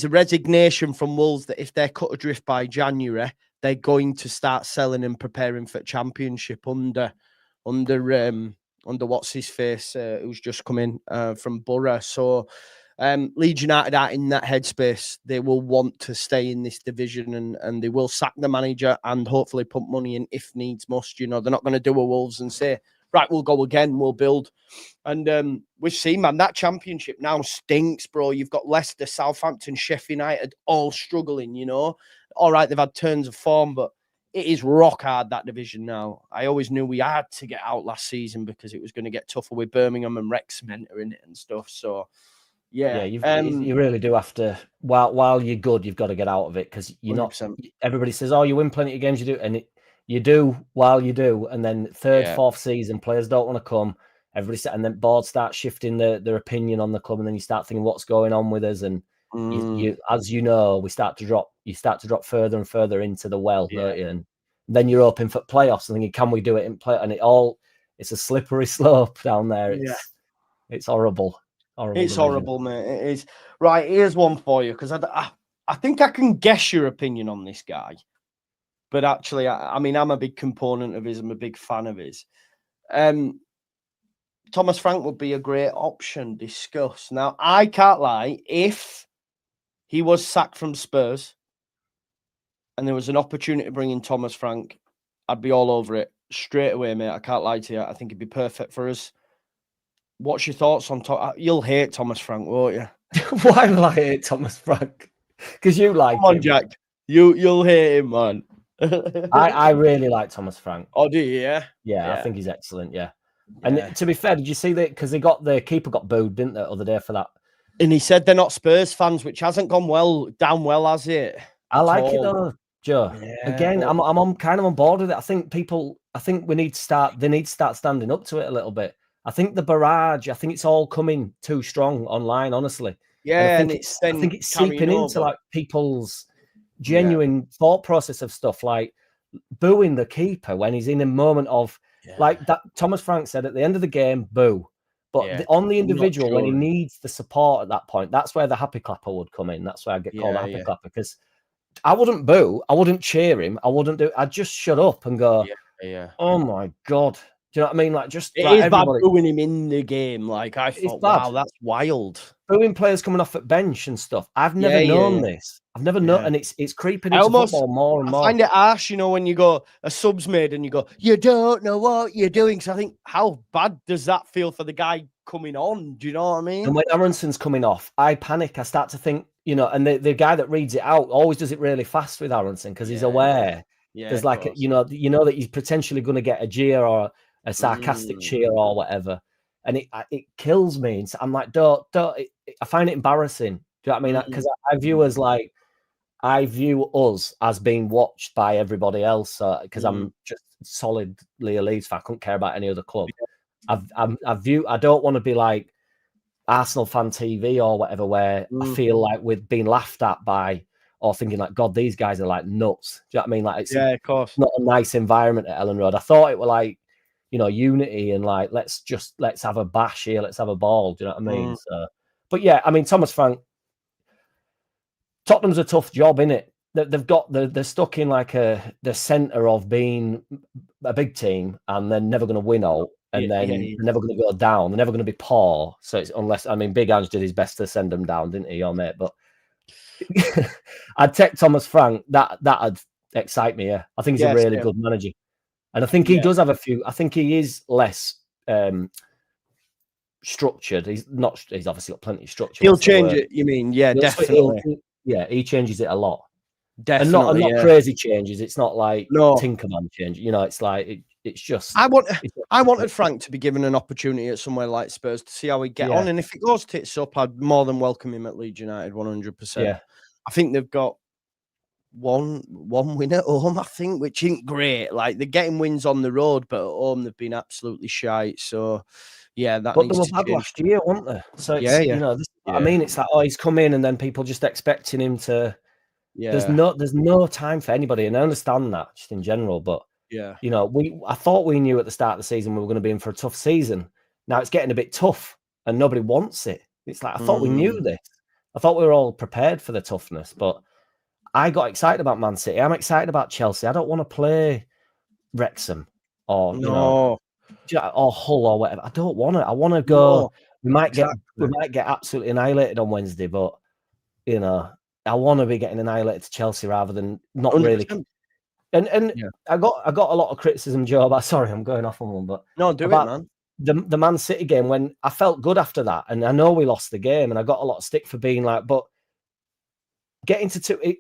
S1: a resignation from Wolves that if they're cut adrift by January, they're going to start selling and preparing for Championship under what's his face, who's just come in from Borough. So Leeds United are in that headspace. They will want to stay in this division, and they will sack the manager and hopefully put money in if needs must. They're not going to do a Wolves and say, right, we'll go again, we'll build. And we've seen, man, that Championship now stinks, bro. You've got Leicester, Southampton, Sheffield United all struggling, All right, they've had turns of form, but it is rock hard, that division now. I always knew we had to get out last season because it was going to get tougher with Birmingham and Wrexham entering it and stuff. So, yeah.
S2: You really do have to, while you're good, you've got to get out of it, because you're 100%. Not, everybody says, oh, you win plenty of games, you do, and you do while you do, and then third, fourth season, players don't want to come. And then boards start shifting their opinion on the club, and then you start thinking, what's going on with us? And you, as you know, we start to drop. You start to drop further and further into the well, don't you? And then you're hoping for playoffs and thinking, can we do it in play? And it's a slippery slope down there. It's horrible.
S1: It's horrible, mate. It is. Right, here's one for you, because I think I can guess your opinion on this guy. But actually, I mean, I'm a big component of his. I'm a big fan of his. Thomas Frank would be a great option. Discuss. Now, I can't lie. If he was sacked from Spurs and there was an opportunity to bring in Thomas Frank, I'd be all over it straight away, mate. I can't lie to you. I think he'd be perfect for us. What's your thoughts on You'll hate Thomas Frank, won't you?
S2: Why will I hate Thomas Frank? Because you like
S1: Come on,
S2: him.
S1: Jack. You'll hate him, man.
S2: I really like Thomas Frank.
S1: Oh, do you?
S2: Yeah, I think he's excellent. Yeah. And to be fair, did you see that? Because the keeper got booed, didn't they, the other day for that?
S1: And he said they're not Spurs fans, which hasn't gone down well, has it?
S2: I like it though, Joe. Yeah, again, I'm kind of on board with it. I think they need to start standing up to it a little bit. I think the barrage, I think it's all coming too strong online, honestly.
S1: Yeah,
S2: I think it's seeping into like people's genuine thought process of stuff, like booing the keeper when he's in a moment of like that. Thomas Frank said at the end of the game, boo. But on the individual, when he needs the support at that point, that's where the happy clapper would come in. That's where I get called a happy clapper, because I wouldn't boo, I wouldn't cheer him, I'd just shut up and go, oh my God. Do you know what I mean? Like, just
S1: it is bad booing him in the game. Like, I thought, wow, that's wild.
S2: Booing players coming off at bench and stuff. I've never known this. I've never known, and it's creeping into football more and more.
S1: I find it harsh, when you go, a sub's made and you go, you don't know what you're doing. So I think, how bad does that feel for the guy coming on? Do you know what I mean?
S2: And when Aronson's coming off, I panic. I start to think, and the guy that reads it out always does it really fast with Aronson, because he's aware. Yeah, there's like, you know that he's potentially going to get a jeer or a sarcastic cheer or whatever. And it kills me. And so I'm like, don't. I find it embarrassing. Do you know what I mean? Because I view as like, I view us as being watched by everybody else because I'm just solidly a Leeds fan. I couldn't care about any other club. I don't want to be like Arsenal fan TV or whatever, where I feel like we're being laughed at by, or thinking like, God, these guys are like nuts. Do you know what I mean? Like, it's
S1: of course.
S2: not a nice environment at Ellen Road. I thought it were like, you know, unity and like, let's have a bash here, let's have a ball. Do you know what I mean? So, but yeah, I mean, Thomas Frank, Tottenham's a tough job, innit? They're stuck in like the centre of being a big team, and they're never going to win out, and then they're never going to go down. They're never going to be poor. So it's unless, I mean, Big Ange did his best to send them down, didn't he, your mate? But I'd take Thomas Frank. That'd excite me. Yeah, I think he's a really good manager, and I think he does have a few. I think he is less structured. He's not. He's obviously got plenty of structure.
S1: He'll change it. You mean? Yeah, definitely.
S2: He changes it a lot.
S1: Definitely,
S2: and not crazy changes. It's not like Tinkerman change. You know, it's like it's just.
S1: I wanted Frank to be given an opportunity at somewhere like Spurs to see how he get on, and if it goes tits up, I'd more than welcome him at Leeds United 100%.
S2: Yeah,
S1: I think they've got one win at home, I think, which isn't great. Like, they're getting wins on the road, but at home they've been absolutely shite. So yeah, that.
S2: But they were bad last year, weren't they? So it's, you know, I mean, it's like, oh, he's come in, and then people just expecting him to. Yeah. There's no time for anybody, and I understand that just in general. But
S1: yeah,
S2: you know, I thought we knew at the start of the season we were going to be in for a tough season. Now it's getting a bit tough, and nobody wants it. It's like, I thought we knew this. I thought we were all prepared for the toughness, but I got excited about Man City. I'm excited about Chelsea. I don't want to play Wrexham or you know, or Hull or whatever. I don't want it. I want to go. No, we might get absolutely annihilated on Wednesday, but you know, I want to be getting annihilated to Chelsea rather than not 100%. Really. And I got a lot of criticism, Joe. But sorry, I'm going off on one, but
S1: no, do it, man.
S2: The Man City game, when I felt good after that, and I know we lost the game, and I got a lot of stick for being like, but getting to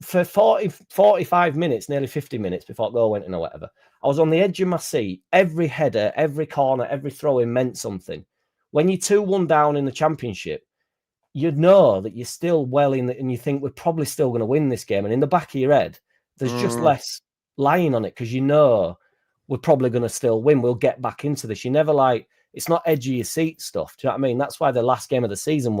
S2: for 45 minutes, nearly 50 minutes before goal went in or whatever, I was on the edge of my seat. Every header, every corner, every throw-in meant something. When you're 2-1 down in the Championship, you'd know that you're still well in, and you think we're probably still going to win this game. And in the back of your head, there's just less lying on it because you know we're probably going to still win. We'll get back into this. You never like, it's not edge of your seat stuff. Do you know what I mean? That's why the last game of the season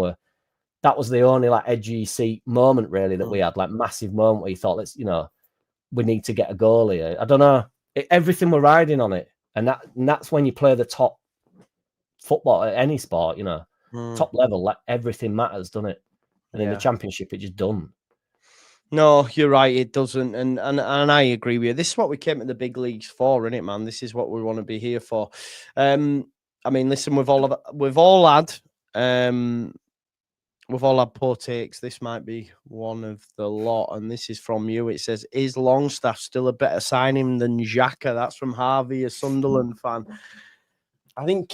S2: that was the only like edge of your seat moment really that we had, like massive moment where you thought, let's, you know, we need to get a goal here. I don't know. Everything we're riding on it. And that's when you play the top football at any sport, you know. Top level, like everything matters, doesn't it? And in the Championship, it just doesn't. No,
S1: you're right, it doesn't, and I agree with you. This is what we came to the big leagues for, isn't it, man? This is what we want to be here for. I mean, listen, we've all had poor takes. This might be one of the lot, and this is from you. It says, "Is Longstaff still a better signing than Xhaka?" That's from Harvey, a Sunderland fan. I think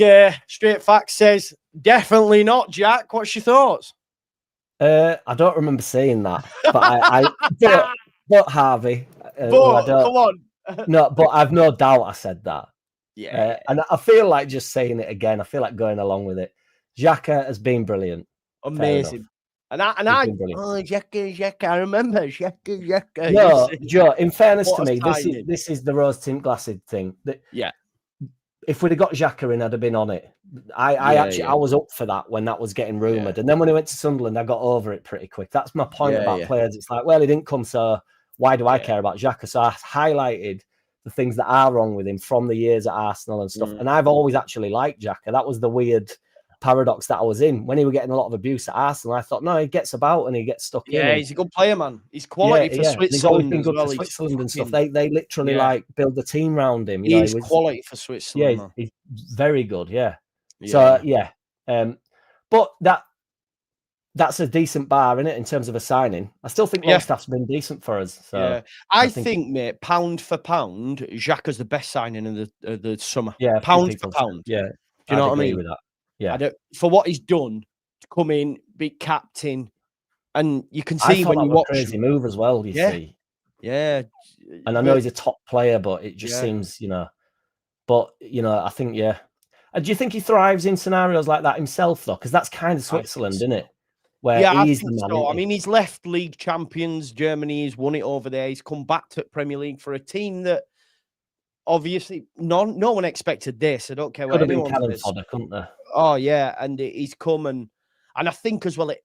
S1: Straight Facts says definitely not, Jack. What's your thoughts?
S2: I don't remember saying that, but but Harvey,
S1: come on,
S2: no, but I've no doubt I said that. Yeah, and I feel like just saying it again. I feel like going along with it. Xhaka has been brilliant,
S1: amazing, and I Xhaka. I remember Xhaka.
S2: No, Joe. In fairness to me, this is the rose tint glassed thing. If we'd have got Xhaka in, I'd have been on it. I was up for that when that was getting rumoured. And then when he went to Sunderland, I got over it pretty quick. That's my point about players. It's like, well, he didn't come, so why do I care about Xhaka? So I highlighted the things that are wrong with him from the years at Arsenal and stuff. And I've always actually liked Xhaka. That was the weird paradox that I was in. When he was getting a lot of abuse at Arsenal, I thought, no, he gets about and he gets stuck in.
S1: Yeah, he's a good player, man. He's quality for Switzerland.
S2: He's always been good for Switzerland and stuff. They literally like build the team around him.
S1: He's quality for Switzerland.
S2: Yeah, he's very good. Yeah. So but that's a decent bar, isn't it, in terms of a signing? I still think Longstaff's been decent for us. So
S1: I think, mate, pound for pound, Xhaka's the best signing of the summer.
S2: Yeah,
S1: pound for pound.
S2: Yeah.
S1: Do you know what I mean?
S2: With that. Yeah.
S1: For what he's done, to come in, be captain, and you can see when you watch.
S2: Crazy move as well. You see.
S1: Yeah.
S2: And I know he's a top player, but it just seems, you know. But you know, I think do you think he thrives in scenarios like that himself, though? Because that's kind of Switzerland, isn't it? where
S1: Yeah, I
S2: he is
S1: think
S2: the man.
S1: so. I
S2: Isn't he?
S1: mean, he's left league champions Germany. He's won it over there. He's come back to Premier League for a team that obviously no one expected this. I don't care
S2: Could
S1: what
S2: have been
S1: anyone
S2: cannon
S1: says.
S2: fodder, couldn't they?
S1: Oh yeah, and he's come and I think as well it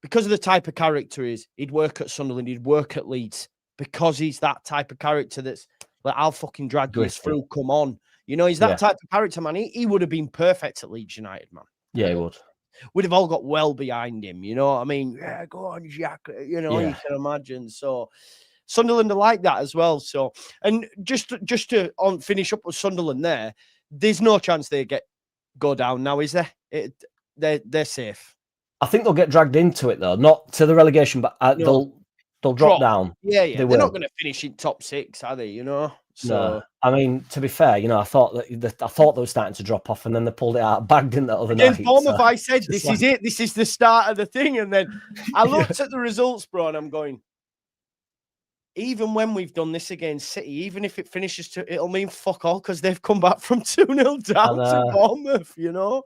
S1: because of the type of character he is, he'd work at Sunderland, he'd work at Leeds because he's that type of character that's like, I'll fucking drag you through. Come on, you know, he's that type of character, man. He would have been perfect at Leeds United, man.
S2: Yeah, he would.
S1: We'd have all got well behind him, you know what I mean? Yeah, go on, Jack. You know, you can imagine. So Sunderland are like that as well. So, and just to finish up with Sunderland there's no chance they go down now, is there? They're safe.
S2: I think they'll get dragged into it though, not to the relegation, but they'll drop down.
S1: Yeah. They're not going to finish in top 6, are they? You know. So
S2: no. I mean, to be fair, you know, I thought they were starting to drop off, and then they pulled it out of bag, didn't they, other night?
S1: Against Bournemouth, I said, "This is it. This is the start of the thing." And then I looked at the results, bro, and I'm going, even when we've done this against City, even if it finishes it'll mean fuck all because they've come back from 2-0 down to Bournemouth, you know.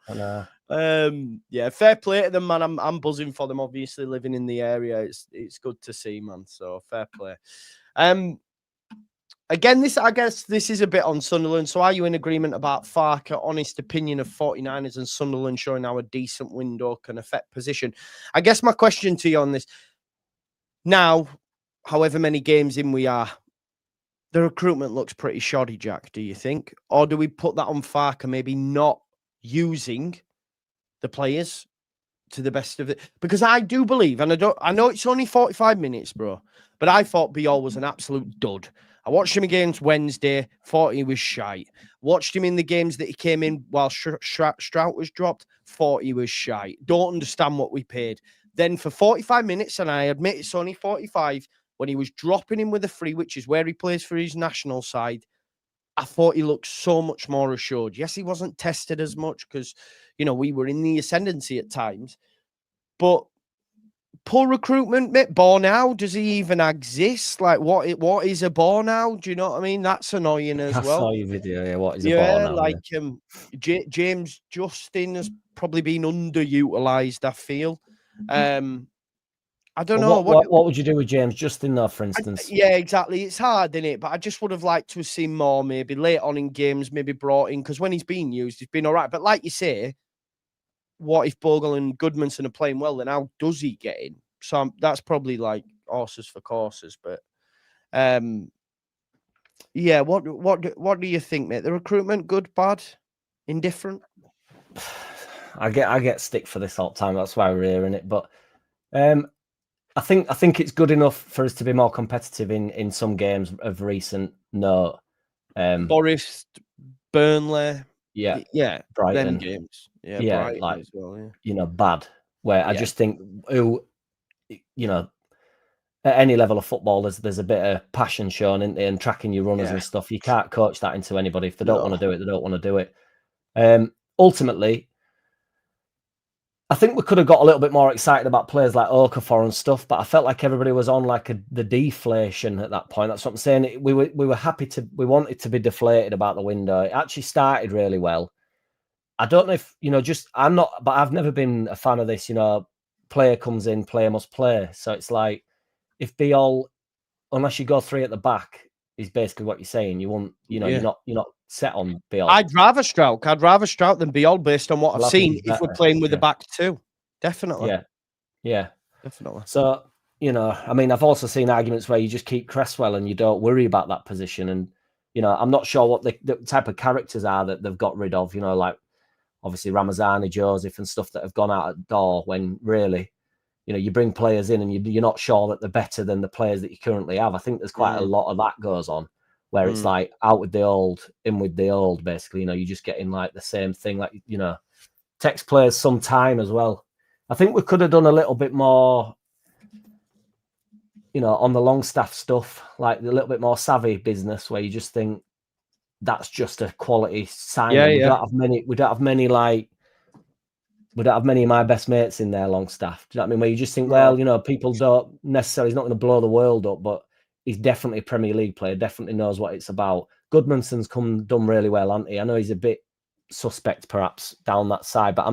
S1: Yeah, fair play to them, man. I'm buzzing for them. Obviously, living in the area, it's good to see, man. So fair play. Again, I guess this is a bit on Sunderland. So are you in agreement about Farke? Honest opinion of 49ers and Sunderland showing how a decent window can affect position. I guess my question to you on this now, however many games in we are, the recruitment looks pretty shoddy, Jack, do you think? Or do we put that on Farke, maybe not using the players to the best of it? Because I do believe, and I know it's only 45 minutes, bro, but I thought Biol was an absolute dud. I watched him against Wednesday, thought he was shite. Watched him in the games that he came in while Strout was dropped, thought he was shite. Don't understand what we paid. Then for 45 minutes, and I admit it's only 45, when he was dropping him with a free, which is where he plays for his national side, I thought he looked so much more assured. Yes, he wasn't tested as much because, you know, we were in the ascendancy at times. But poor recruitment, mate. Bornau, does he even exist? Like, what is a Bornau? Do you know what I mean? That's annoying as well.
S2: I saw your video. Yeah, what is a Bornau?
S1: Like James Justin has probably been underutilized, I feel. I don't know.
S2: What would you do with James Justin, though, for instance?
S1: Yeah, exactly. It's hard, isn't it? But I just would have liked to have seen more, maybe late on in games, maybe brought in, because when he's been used, he's been all right. But like you say, what if Bogle and Goodmanson are playing well, then how does he get in? So that's probably like horses for courses. But yeah, what do you think, mate? The recruitment, good, bad, indifferent?
S2: I get stick for this all the time. That's why we're hearing it. But I think it's good enough for us to be more competitive in some games of recent note.
S1: Forest, Burnley,
S2: yeah, Brighton
S1: them games, Brighton
S2: like
S1: as well, yeah.
S2: You know, bad. Where I just think, you know, at any level of football, there's a bit of passion shown, isn't there, and tracking your runners and stuff. You can't coach that into anybody. If they don't want to do it, they don't want to do it. Ultimately, I think we could have got a little bit more excited about players like Okafor and stuff, but I felt like everybody was on like the deflation at that point. That's what I'm saying. We wanted to be deflated about the window. It actually started really well. I don't know if, you know, but I've never been a fan of this, you know, player comes in, player must play. So it's like, if Biol, unless you go 3 at the back, is basically what you're saying. You won't, you know, you're not set on Biol.
S1: I'd rather Strout than Biol based on what I've seen if we're playing with the back 2. Definitely.
S2: Yeah.
S1: Definitely.
S2: So, you know, I mean, I've also seen arguments where you just keep Cresswell and you don't worry about that position. And, you know, I'm not sure what the type of characters are that they've got rid of, you know, like obviously Ramazani, Joseph and stuff that have gone out at the door when really, you know, you bring players in and you're not sure that they're better than the players that you currently have. I think there's quite a lot of that goes on where it's like out with the old, in with the old, basically. You know, you're just getting like the same thing, like, you know, takes players some time as well. I think we could have done a little bit more, you know, on the long staff stuff, like a little bit more savvy business where you just think that's just a quality signing. We don't have many of my best mates in there long staff. Do you know what I mean? Where you just think, well, you know, people don't necessarily, he's not going to blow the world up, but he's definitely a Premier League player, definitely knows what it's about. Goodmanson's done really well, hasn't he? I know he's a bit suspect perhaps down that side, but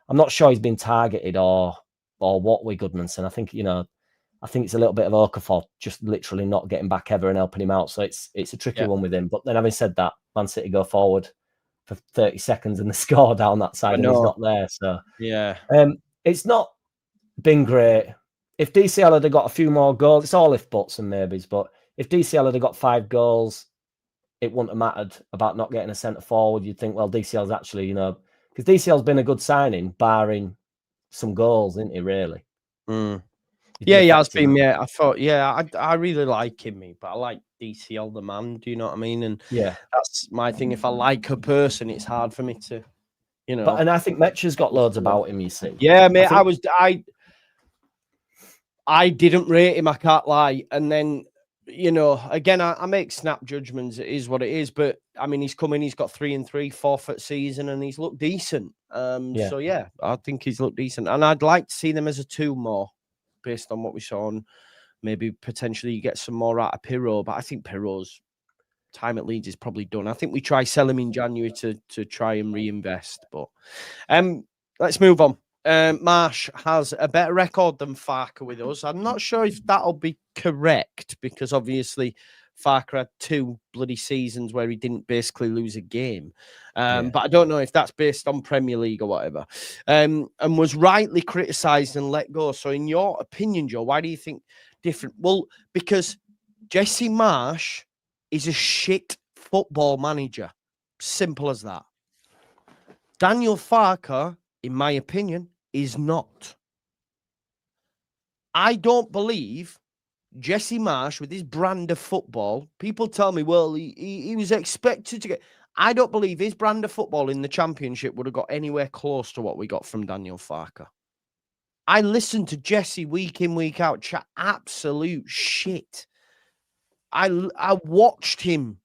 S2: I'm not sure he's been targeted or what with Goodmanson. I think, you know, I think it's a little bit of Okafor just literally not getting back ever and helping him out. So it's a tricky one with him. But then having said that, Man City go forward for 30 seconds and the score down that side and he's not there. So
S1: yeah,
S2: it's not been great. If DCL had got a few more goals, it's all if buts and maybes, but if DCL had got 5 goals, it wouldn't have mattered about not getting a centre forward. You'd think, well, DCL's actually, you know, because DCL's been a good signing, barring some goals, isn't he, really?
S1: Yeah, he has been. Yeah, I thought. Yeah, I really like him, but I like DCL the man. Do you know what I mean? And
S2: yeah,
S1: that's my thing. If I like a person, it's hard for me to, you know.
S2: And I think Metcha's got loads about him. You see.
S1: Yeah, mate. I didn't rate him. I can't lie. And then, you know, again, I make snap judgments. It is what it is. But I mean, he's come in. He's got 3 and 3 forfeit season, and he's looked decent. So yeah, I think he's looked decent, and I'd like to see them as a 2 more. Based on what we saw, and maybe potentially you get some more out of Pirro, but I think Pirro's time at Leeds is probably done. I think we try sell him in January to try and reinvest. But let's move on. Marsh has a better record than Farker with us. I'm not sure if that'll be correct because obviously Farker had 2 bloody seasons where he didn't basically lose a game. But I don't know if that's based on Premier League or whatever. And was rightly criticised and let go. So in your opinion, Joe, why do you think different? Well, because Jesse Marsh is a shit football manager. Simple as that. Daniel Farker, in my opinion, is not. I don't believe Jesse Marsh, with his brand of football, people tell me, well, he was expected to get... I don't believe his brand of football in the Championship would have got anywhere close to what we got from Daniel Farker. I listened to Jesse week in, week out, chat absolute shit. I watched him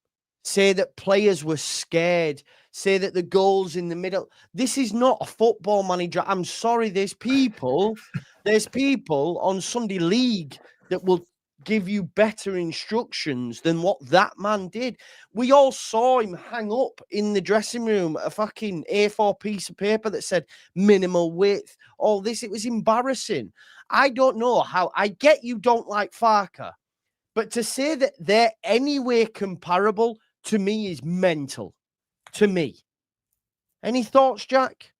S1: say that players were scared, say that the goals in the middle... This is not a football manager. I'm sorry, there's people on Sunday League that will give you better instructions than what that man did. We all saw him hang up in the dressing room a fucking A4 piece of paper that said minimal width, all this. It was embarrassing. I don't know how. I get you don't like Farker, but to say that they're anywhere comparable to me is mental. To me. Any thoughts, Jack?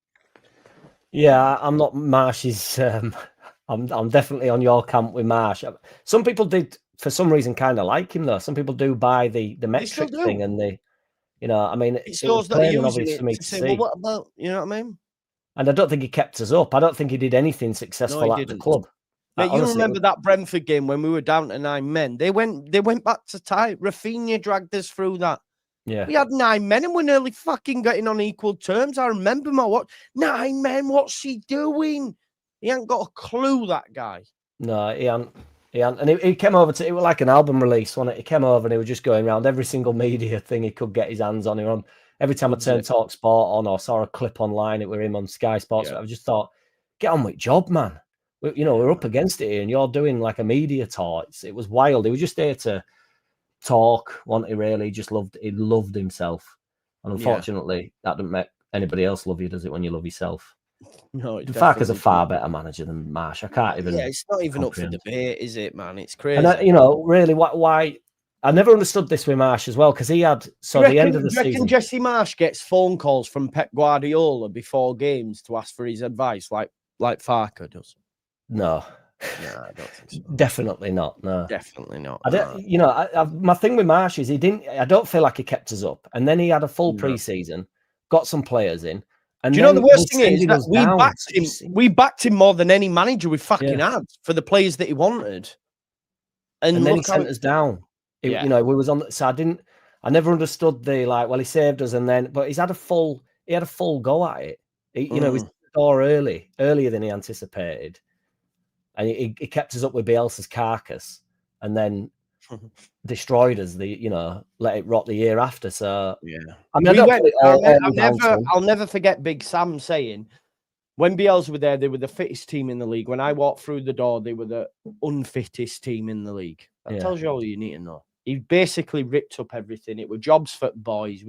S2: Yeah, I'm not Marsh's... I'm definitely on your camp with Marsh. Some people did, for some reason, kind of like him, though. Some people do buy the metric thing and the, you know, I mean,
S1: it was plain and obvious for me to
S2: see.
S1: Well, what about, you know what I mean?
S2: And I don't think he kept us up. I don't think he did anything successful at the club.
S1: Mate, you remember that Brentford game when we were down to 9 men? They went back to tie. Rafinha dragged us through that.
S2: Yeah.
S1: We had 9 men and we're nearly fucking getting on equal terms. I remember 9 men, what's he doing? He ain't got a clue, that guy.
S2: No, he ain't. And he came over it was like an album release, wasn't it? He came over and he was just going around every single media thing he could get his hands on. Every time I turned Talk Sport on or saw a clip online, it were him on Sky Sports. I just thought, get on with your job, man. We're up against it here and you're doing like a media tour. It was wild. He was just there to talk, wasn't he, really? He loved himself. And unfortunately, that doesn't make anybody else love you, does it, when you love yourself?
S1: No,
S2: Farker's a far better manager than Marsh. I can't even.
S1: Yeah, it's not even up for debate, is it, man? It's crazy.
S2: And really, why? I never understood this with Marsh as well because he had the end of the season.
S1: Jesse Marsh gets phone calls from Pep Guardiola before games to ask for his advice, like Farker does.
S2: No,
S1: I don't think so.
S2: Definitely not. No,
S1: definitely not.
S2: My thing with Marsh is he didn't. I don't feel like he kept us up, and then he had a full pre-season, got some players in. And
S1: do you know the worst thing is that we backed him more than any manager we fucking had for the players that he wanted.
S2: And then he sent us down. We was on. So I never understood he saved us, but he had a full go at it. He was door earlier than he anticipated, and he kept us up with Bielsa's carcass, and then destroyed us. Let it rot the year after. So I mean,
S1: I'll never forget Big Sam saying when Bielsa were there, they were the fittest team in the league. When I walked through the door, they were the unfittest team in the league. That tells you all you need to know. He basically ripped up everything. It were jobs for boys.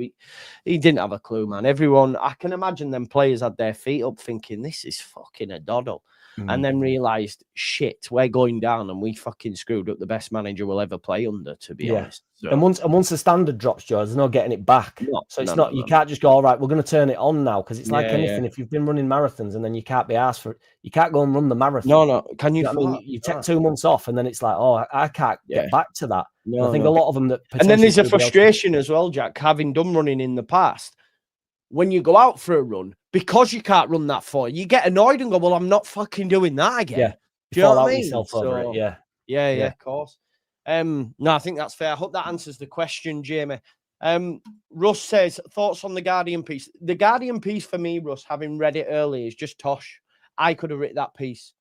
S1: He didn't have a clue, man. Everyone, I can imagine them players had their feet up thinking, this is fucking a doddle. And then realised, shit, we're going down and we fucking screwed up the best manager we'll ever play under, to be honest. So,
S2: and once the standard drops, Joe, there's no getting it back. So it's not, you can't just go, all right, we're going to turn it on now, because it's like anything. If you've been running marathons and then you can't be asked for it, you can't go and run the marathon.
S1: No. Can you?
S2: I mean, you take 2 months off and then it's like, oh, I can't get back to that. I think a lot of them that.
S1: And then there's a frustration as well, Jack, having done running in the past. When you go out for a run, because you can't run that far, you get annoyed and go, well, I'm not fucking doing that again.
S2: Yeah.
S1: Do you know what I mean?
S2: Yeah,
S1: of course. No, I think that's fair. I hope that answers the question, Jamie. Russ says, thoughts on the Guardian piece? The Guardian piece for me, Russ, having read it early, is just tosh. I could have written that piece.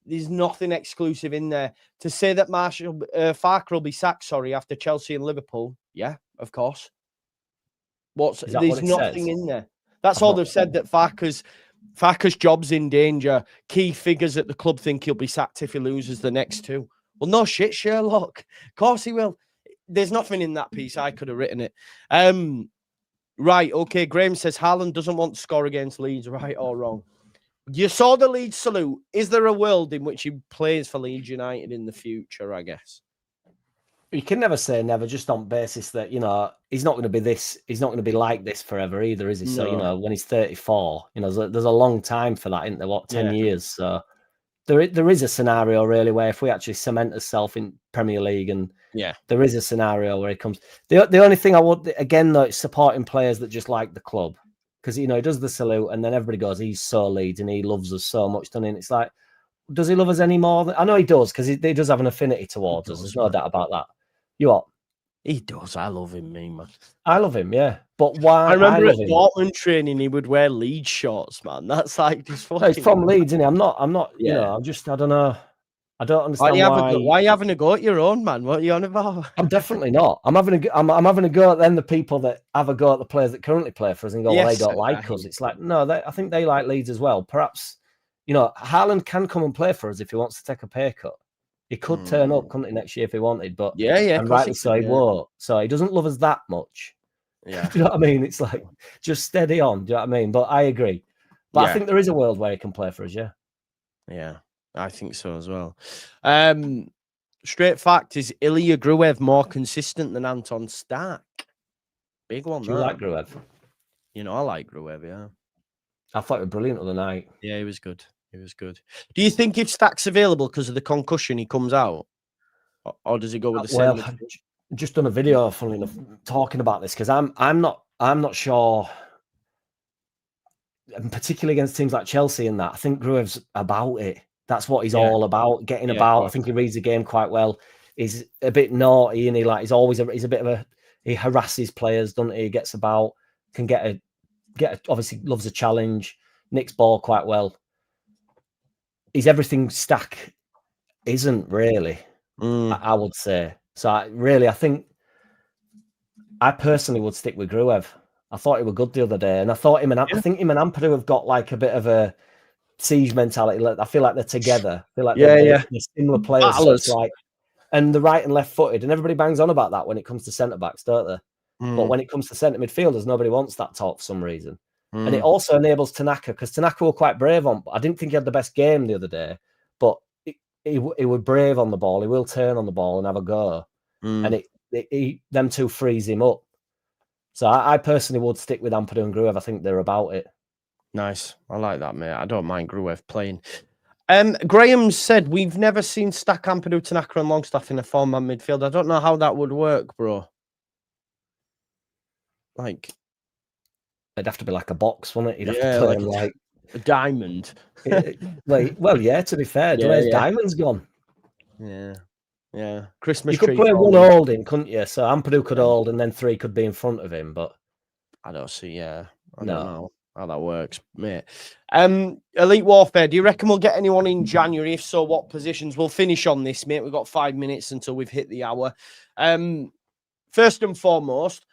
S1: There's nothing exclusive in there. To say that Farke will be sacked, after Chelsea and Liverpool, yeah, of course. There's nothing in there. That's all they've said, that Farke's job's in danger. Key figures at the club think he'll be sacked if he loses the next 2. Well, no shit, Sherlock. Of course he will. There's nothing in that piece. I could have written it. Right, okay. Graham says Haaland doesn't want to score against Leeds, right or wrong. You saw the Leeds salute. Is there a world in which he plays for Leeds United in the future, I guess?
S2: You can never say never, just on basis that, he's not going to be this. He's not going to be like this forever either, is he? No. So, when he's 34, there's a long time for that, isn't there? 10 years? So there is a scenario really where if we actually cement ourselves in Premier League, and there is a scenario where he comes. The only thing I would, again, though, it's supporting players that just like the club, because, he does the salute and then everybody goes, he's so Leeds and he loves us so much, doesn't he? And it's like, does he love us any more? I know he does, because he does have an affinity towards us. There's no doubt about that. You what?
S1: He does. I love him, man.
S2: I love him, yeah. But why?
S1: I remember at Dortmund training, he would wear Leeds shorts, man. That's like just fucking.
S2: No, he's from Leeds, isn't he? I'm not. I don't know. I don't understand
S1: why are you having a go at your own, man? What are you on about?
S2: I'm definitely not. I'm having a go at then the people that have a go at the players that currently play for us and go, well, they don't like us. It's like, no, I think they like Leeds as well. Perhaps, Haaland can come and play for us if he wants to take a pay cut. He could turn up, couldn't he, next year if he wanted? But and rightly so, he won't. So he doesn't love us that much. Yeah, do you know what I mean? It's like just steady on. Do you know what I mean? But I agree. But I think there is a world where he can play for us.
S1: Yeah, I think so as well. Straight fact is Ilya Gruev more consistent than Anton Stark. Big one.
S2: Do you like Gruev?
S1: I like Gruev. Yeah,
S2: I thought he was brilliant the other night.
S1: Yeah, he was good. It was good. Do you think if Stack's available because of the concussion, he comes out, or does he go with the same?
S2: I've just done a video, funnily enough, talking about this, because I'm not sure, and particularly against teams like Chelsea and that. I think Gruev's about it. That's what he's all about, getting about. I think he reads the game quite well. He's a bit naughty, and he's a bit of he harasses players, doesn't he? He gets about, can get obviously loves a challenge, nicks ball quite well. He's everything Stack isn't really, I would say. So I think I personally would stick with Gruev. I thought he was good the other day, and I think him and Ampadu have got like a bit of a siege mentality. I feel like they're together. I feel like they're similar players. So it's like, and the right and left footed, and everybody bangs on about that when it comes to centre backs, don't they? But when it comes to centre midfielders, nobody wants that talk for some reason. And it also enables Tanaka, because Tanaka were quite brave on. I didn't think he had the best game the other day, but he was brave on the ball. He will turn on the ball and have a go, and them two frees him up. So I personally would stick with Ampadu and Gruev. I think they're about it.
S1: Nice, I like that, mate. I don't mind Gruev playing. Graham said we've never seen Stack, Ampadu, Tanaka, and Longstaff in a four-man midfield. I don't know how that would work, bro. Like.
S2: It'd have to be like a box, wouldn't it? You'd have to play him like
S1: a diamond.
S2: To be fair, Diamond's gone.
S1: Yeah. Christmas
S2: you could
S1: tree.
S2: Play one holding, couldn't you? So Ampadu could hold, and then three could be in front of him. But
S1: I don't see. I don't know how that works, mate. Elite Warfare. Do you reckon we'll get anyone in January? If so, what positions? We'll finish on this, mate. We've got 5 minutes until we've hit the hour. First and foremost,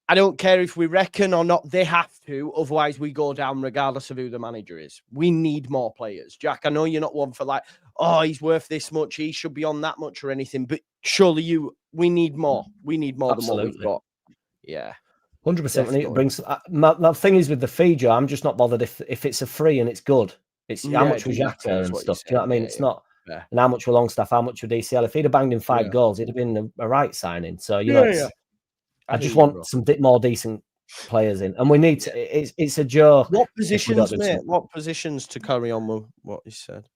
S1: I don't care if we reckon or not, they have to. Otherwise, we go down regardless of who the manager is. We need more players. Jack, I know you're not one for like, oh, he's worth this much, he should be on that much or anything. But surely you we need more. We need more than what we've
S2: Absolutely.
S1: got. Yeah.
S2: 100%. We need to bring some. My thing is with the fee, Joe, I'm just not bothered if it's a free and it's good. It's how much was Xhaka and stuff. Do you know what I mean? It's not.
S1: Yeah.
S2: And how much were Longstaff? How much were DCL? If he'd have banged in 5 goals, he'd have been a right signing. So you know, I just want some more decent players in, and we need to. It's a joke.
S1: What positions, mate? What positions to carry on with what he said?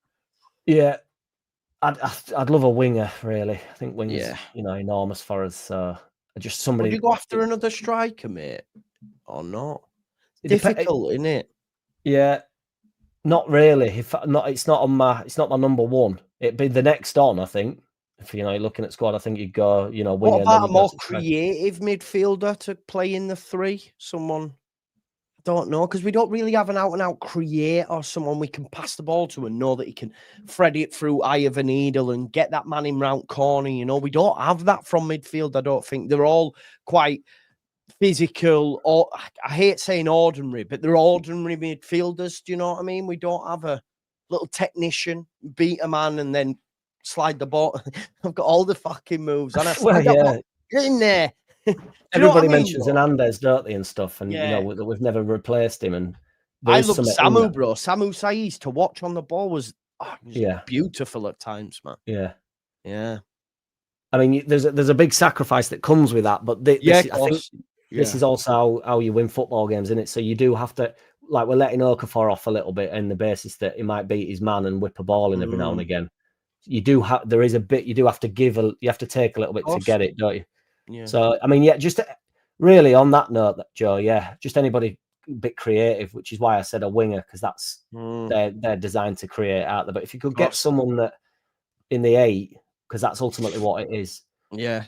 S2: Yeah, I'd love a winger. Really, I think wingers, enormous for us. So just somebody.
S1: Would you go after another striker, mate, or not? Difficult, isn't it?
S2: Yeah, not really. It's not my number one. It'd be the next on, I think. If you're looking at squad, I think you'd go, winger.
S1: What about a more creative midfielder to play in the 3? Someone, I don't know, because we don't really have an out-and-out creator or someone we can pass the ball to and know that he can thread it through eye of a needle and get that man in round corner. We don't have that from midfield. I don't think they're all quite physical, or I hate saying ordinary, but they're ordinary midfielders. Do you know what I mean? We don't have a little technician beat a man and then slide the ball. I've got all the fucking moves. And get in there.
S2: Everybody mentions Hernandez, don't they, and stuff, and that we've never replaced him. And
S1: I love Samu, bro. Samu Saiz to watch on the ball was beautiful at times, man.
S2: Yeah. I mean, there's a big sacrifice that comes with that, but I think this is also how you win football games, isn't it? So you do have to, like, we're letting Okafor off a little bit in the basis that he might beat his man and whip a ball in every now and again. You do have to give you have to take a little bit to get it, don't you?
S1: Yeah.
S2: So I mean, just really on that note, Joe, just anybody a bit creative, which is why I said a winger, because that's they're designed to create out there. But if you could get someone that in the 8, because that's ultimately what it is.
S1: Yeah.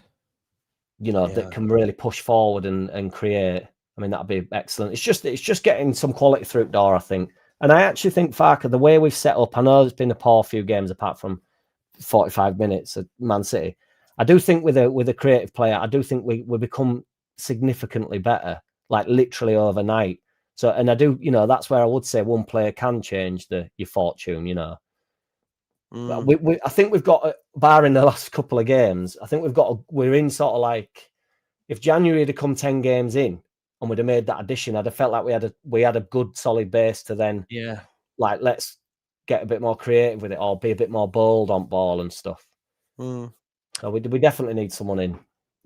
S2: That can really push forward and create. I mean, that'd be excellent. It's just getting some quality through the door, I think. And I actually think, Farker, the way we've set up, I know it's been a poor few games apart from 45 minutes at Man City. I do think with a creative player, I do think we become significantly better, like literally overnight. So, and I do, that's where I would say one player can change your fortune. I think we've got, barring the last couple of games, I think we're in sort of like, if January had come 10 games in and we'd have made that addition, I'd have felt like we had a good solid base to then, like, let's get a bit more creative with it, or be a bit more bold on ball and stuff. So we definitely need someone in.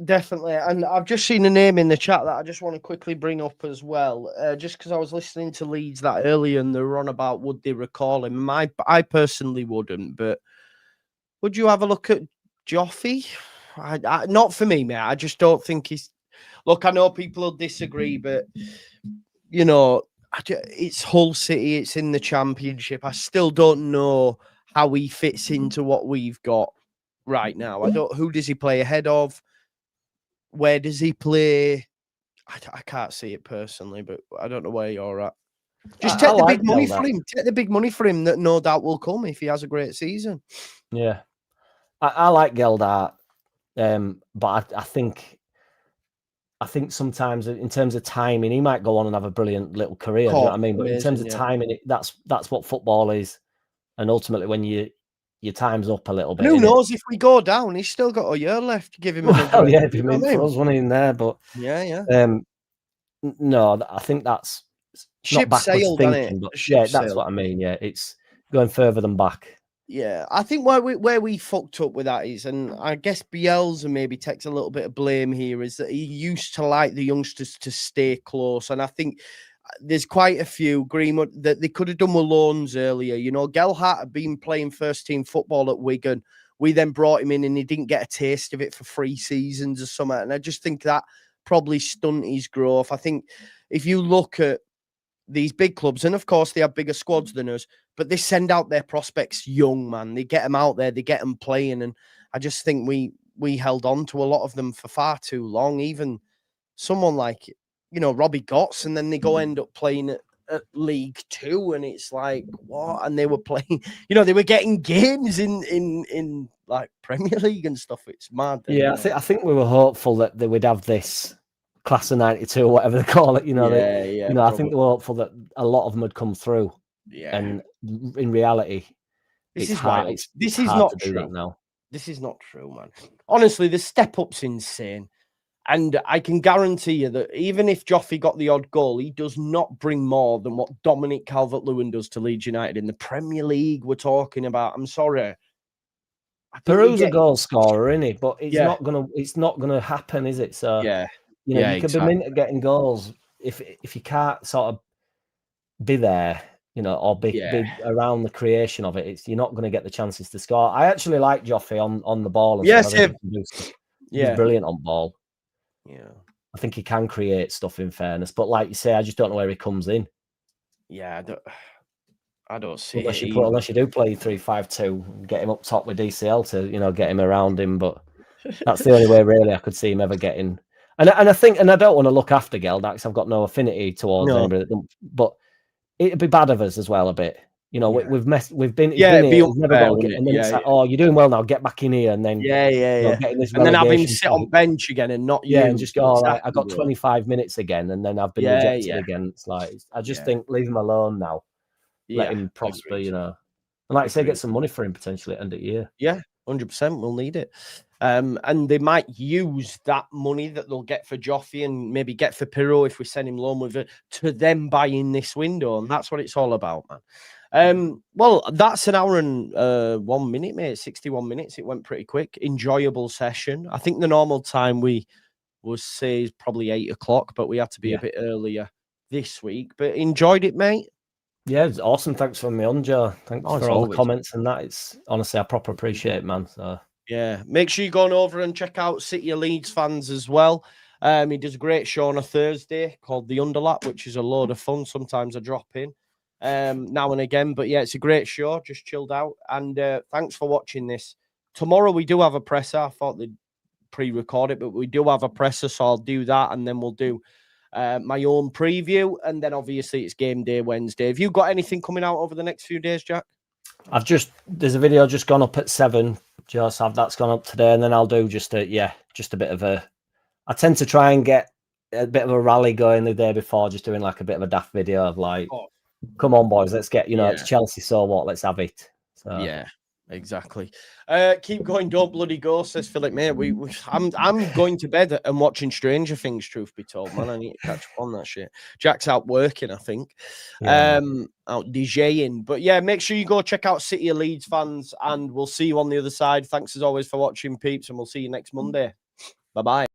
S1: Definitely. And I've just seen a name in the chat that I just want to quickly bring up as well, just because I was listening to Leeds that earlier and they were on about would they recall him. I personally wouldn't, but would you have a look at Joffy? Not for me, mate. I just don't think he's... Look, I know people will disagree, but, it's Hull City. It's in the Championship. I still don't know how he fits into what we've got right now. Who does he play ahead of? Where does he play? I can't see it personally, but I don't know where you're at. Just take the big money for him. Take the big money for him that no doubt will come if he has a great season.
S2: Yeah. I like Geldart, but I think sometimes in terms of timing, he might go on and have a brilliant little career. Do you know what I mean? But in terms of timing, that's what football is. And ultimately, when your time's up a little bit.
S1: Who knows if we go down? He's still got a year left. Give him.
S2: It'd be meant for us, wasn't he, in there? But no, I think that's
S1: ship sailed,
S2: thinking, but that's what I mean. Yeah, it's going further than back.
S1: Yeah, I think where we fucked up with that is, and I guess Bielsa maybe takes a little bit of blame here, is that he used to like the youngsters to stay close, and I think there's quite a few Greenwood that they could have done with loans earlier. Gelhardt had been playing first team football at Wigan. We then brought him in and he didn't get a taste of it for 3 seasons or something. And I just think that probably stunted his growth. I think if you look at these big clubs, and of course they have bigger squads than us, but they send out their prospects young, man. They get them out there, they get them playing. And I just think we held on to a lot of them for far too long. Even someone like, Robbie Gotts, and then they go end up playing at League 2, and it's like, what? And they were playing, they were getting games in like Premier League and stuff. It's mad.
S2: Yeah, I think we were hopeful that they would have this class of 92 or whatever they call it. I think they were hopeful that a lot of them had come through.
S1: Yeah.
S2: And in reality,
S1: this is not true
S2: now.
S1: This is not true, man. Honestly, the step up's insane. And I can guarantee you that even if Joffrey got the odd goal, he does not bring more than what Dominic Calvert-Lewin does to Leeds United in the Premier League we're talking about. I'm sorry.
S2: Peru's a goal scorer, isn't he? But it's
S1: Yeah.
S2: it's not gonna happen, is it? So
S1: Yeah.
S2: you know,
S1: Yeah,
S2: you could
S1: exactly.
S2: be mint at getting goals if you can't sort of be there, you know, or be around the creation of it. You're not going to get the chances to score. I actually like Joffrey on the ball and stuff. I think he can do stuff. He's brilliant on ball.
S1: Yeah,
S2: I think he can create stuff. In fairness, but like you say, I just don't know where he comes in.
S1: Yeah, I don't see
S2: unless
S1: it.
S2: Unless you do play 3-5-2, get him up top with DCL to get him around him. But that's the only way really I could see him ever getting. And I think, and I don't want to look after Geldak because I've got no affinity towards anybody. But it'd be bad of us as well a bit. You know, we've been here, he's never got to get, and then it's like, oh, you're doing well now, get back in here, and then getting this
S1: and then have him
S2: relegation
S1: sit on bench again and not you,
S2: and just go, all right, I got 25 minutes again, and then I've been rejected again. It's like, I just think leave him alone now, let him prosper, you know, and like I say, get some money for him potentially at the end of the year.
S1: Yeah, 100%, we'll need it. And they might use that money that they'll get for Joffrey and maybe get for Pirro if we send him loan with it to them buy in this window. And that's what it's all about, man. Well, that's an hour and 1 minute, mate. 61 minutes. It went pretty quick. Enjoyable session. I think the normal time we would say is probably 8 o'clock, but we had to be a bit earlier this week. But enjoyed it, mate.
S2: Yeah, it's awesome. Thanks for me on, Joe. Thanks for all the comments and that. It's honestly, I proper appreciate it, man. So
S1: yeah, make sure you go on over and check out City of Leeds fans as well. He does a great show on a Thursday called The Underlap, which is a load of fun. Sometimes I drop in now and again. But yeah, it's a great show. Just chilled out. And thanks for watching this. Tomorrow we do have a presser. I thought they'd pre-record it, but we do have a presser, so I'll do that. And then we'll do my own preview. And then obviously it's game day Wednesday. Have you got anything coming out over the next few days, Jack?
S2: There's a video just gone up at 7. Just have that's gone up today, and then I'll do just a bit of a. I tend to try and get a bit of a rally going the day before, just doing like a bit of a daft video of like, come on boys, let's get it's Chelsea, so what? Let's have it. So
S1: yeah, exactly. Keep going, don't bloody go, says Philip. Mate, I'm going to bed and watching Stranger Things. Truth be told, man, I need to catch up on that shit. Jack's out working, I think. Out DJing. But yeah, make sure you go check out City of Leeds fans, and we'll see you on the other side. Thanks as always for watching, peeps, and we'll see you next Monday. Bye bye.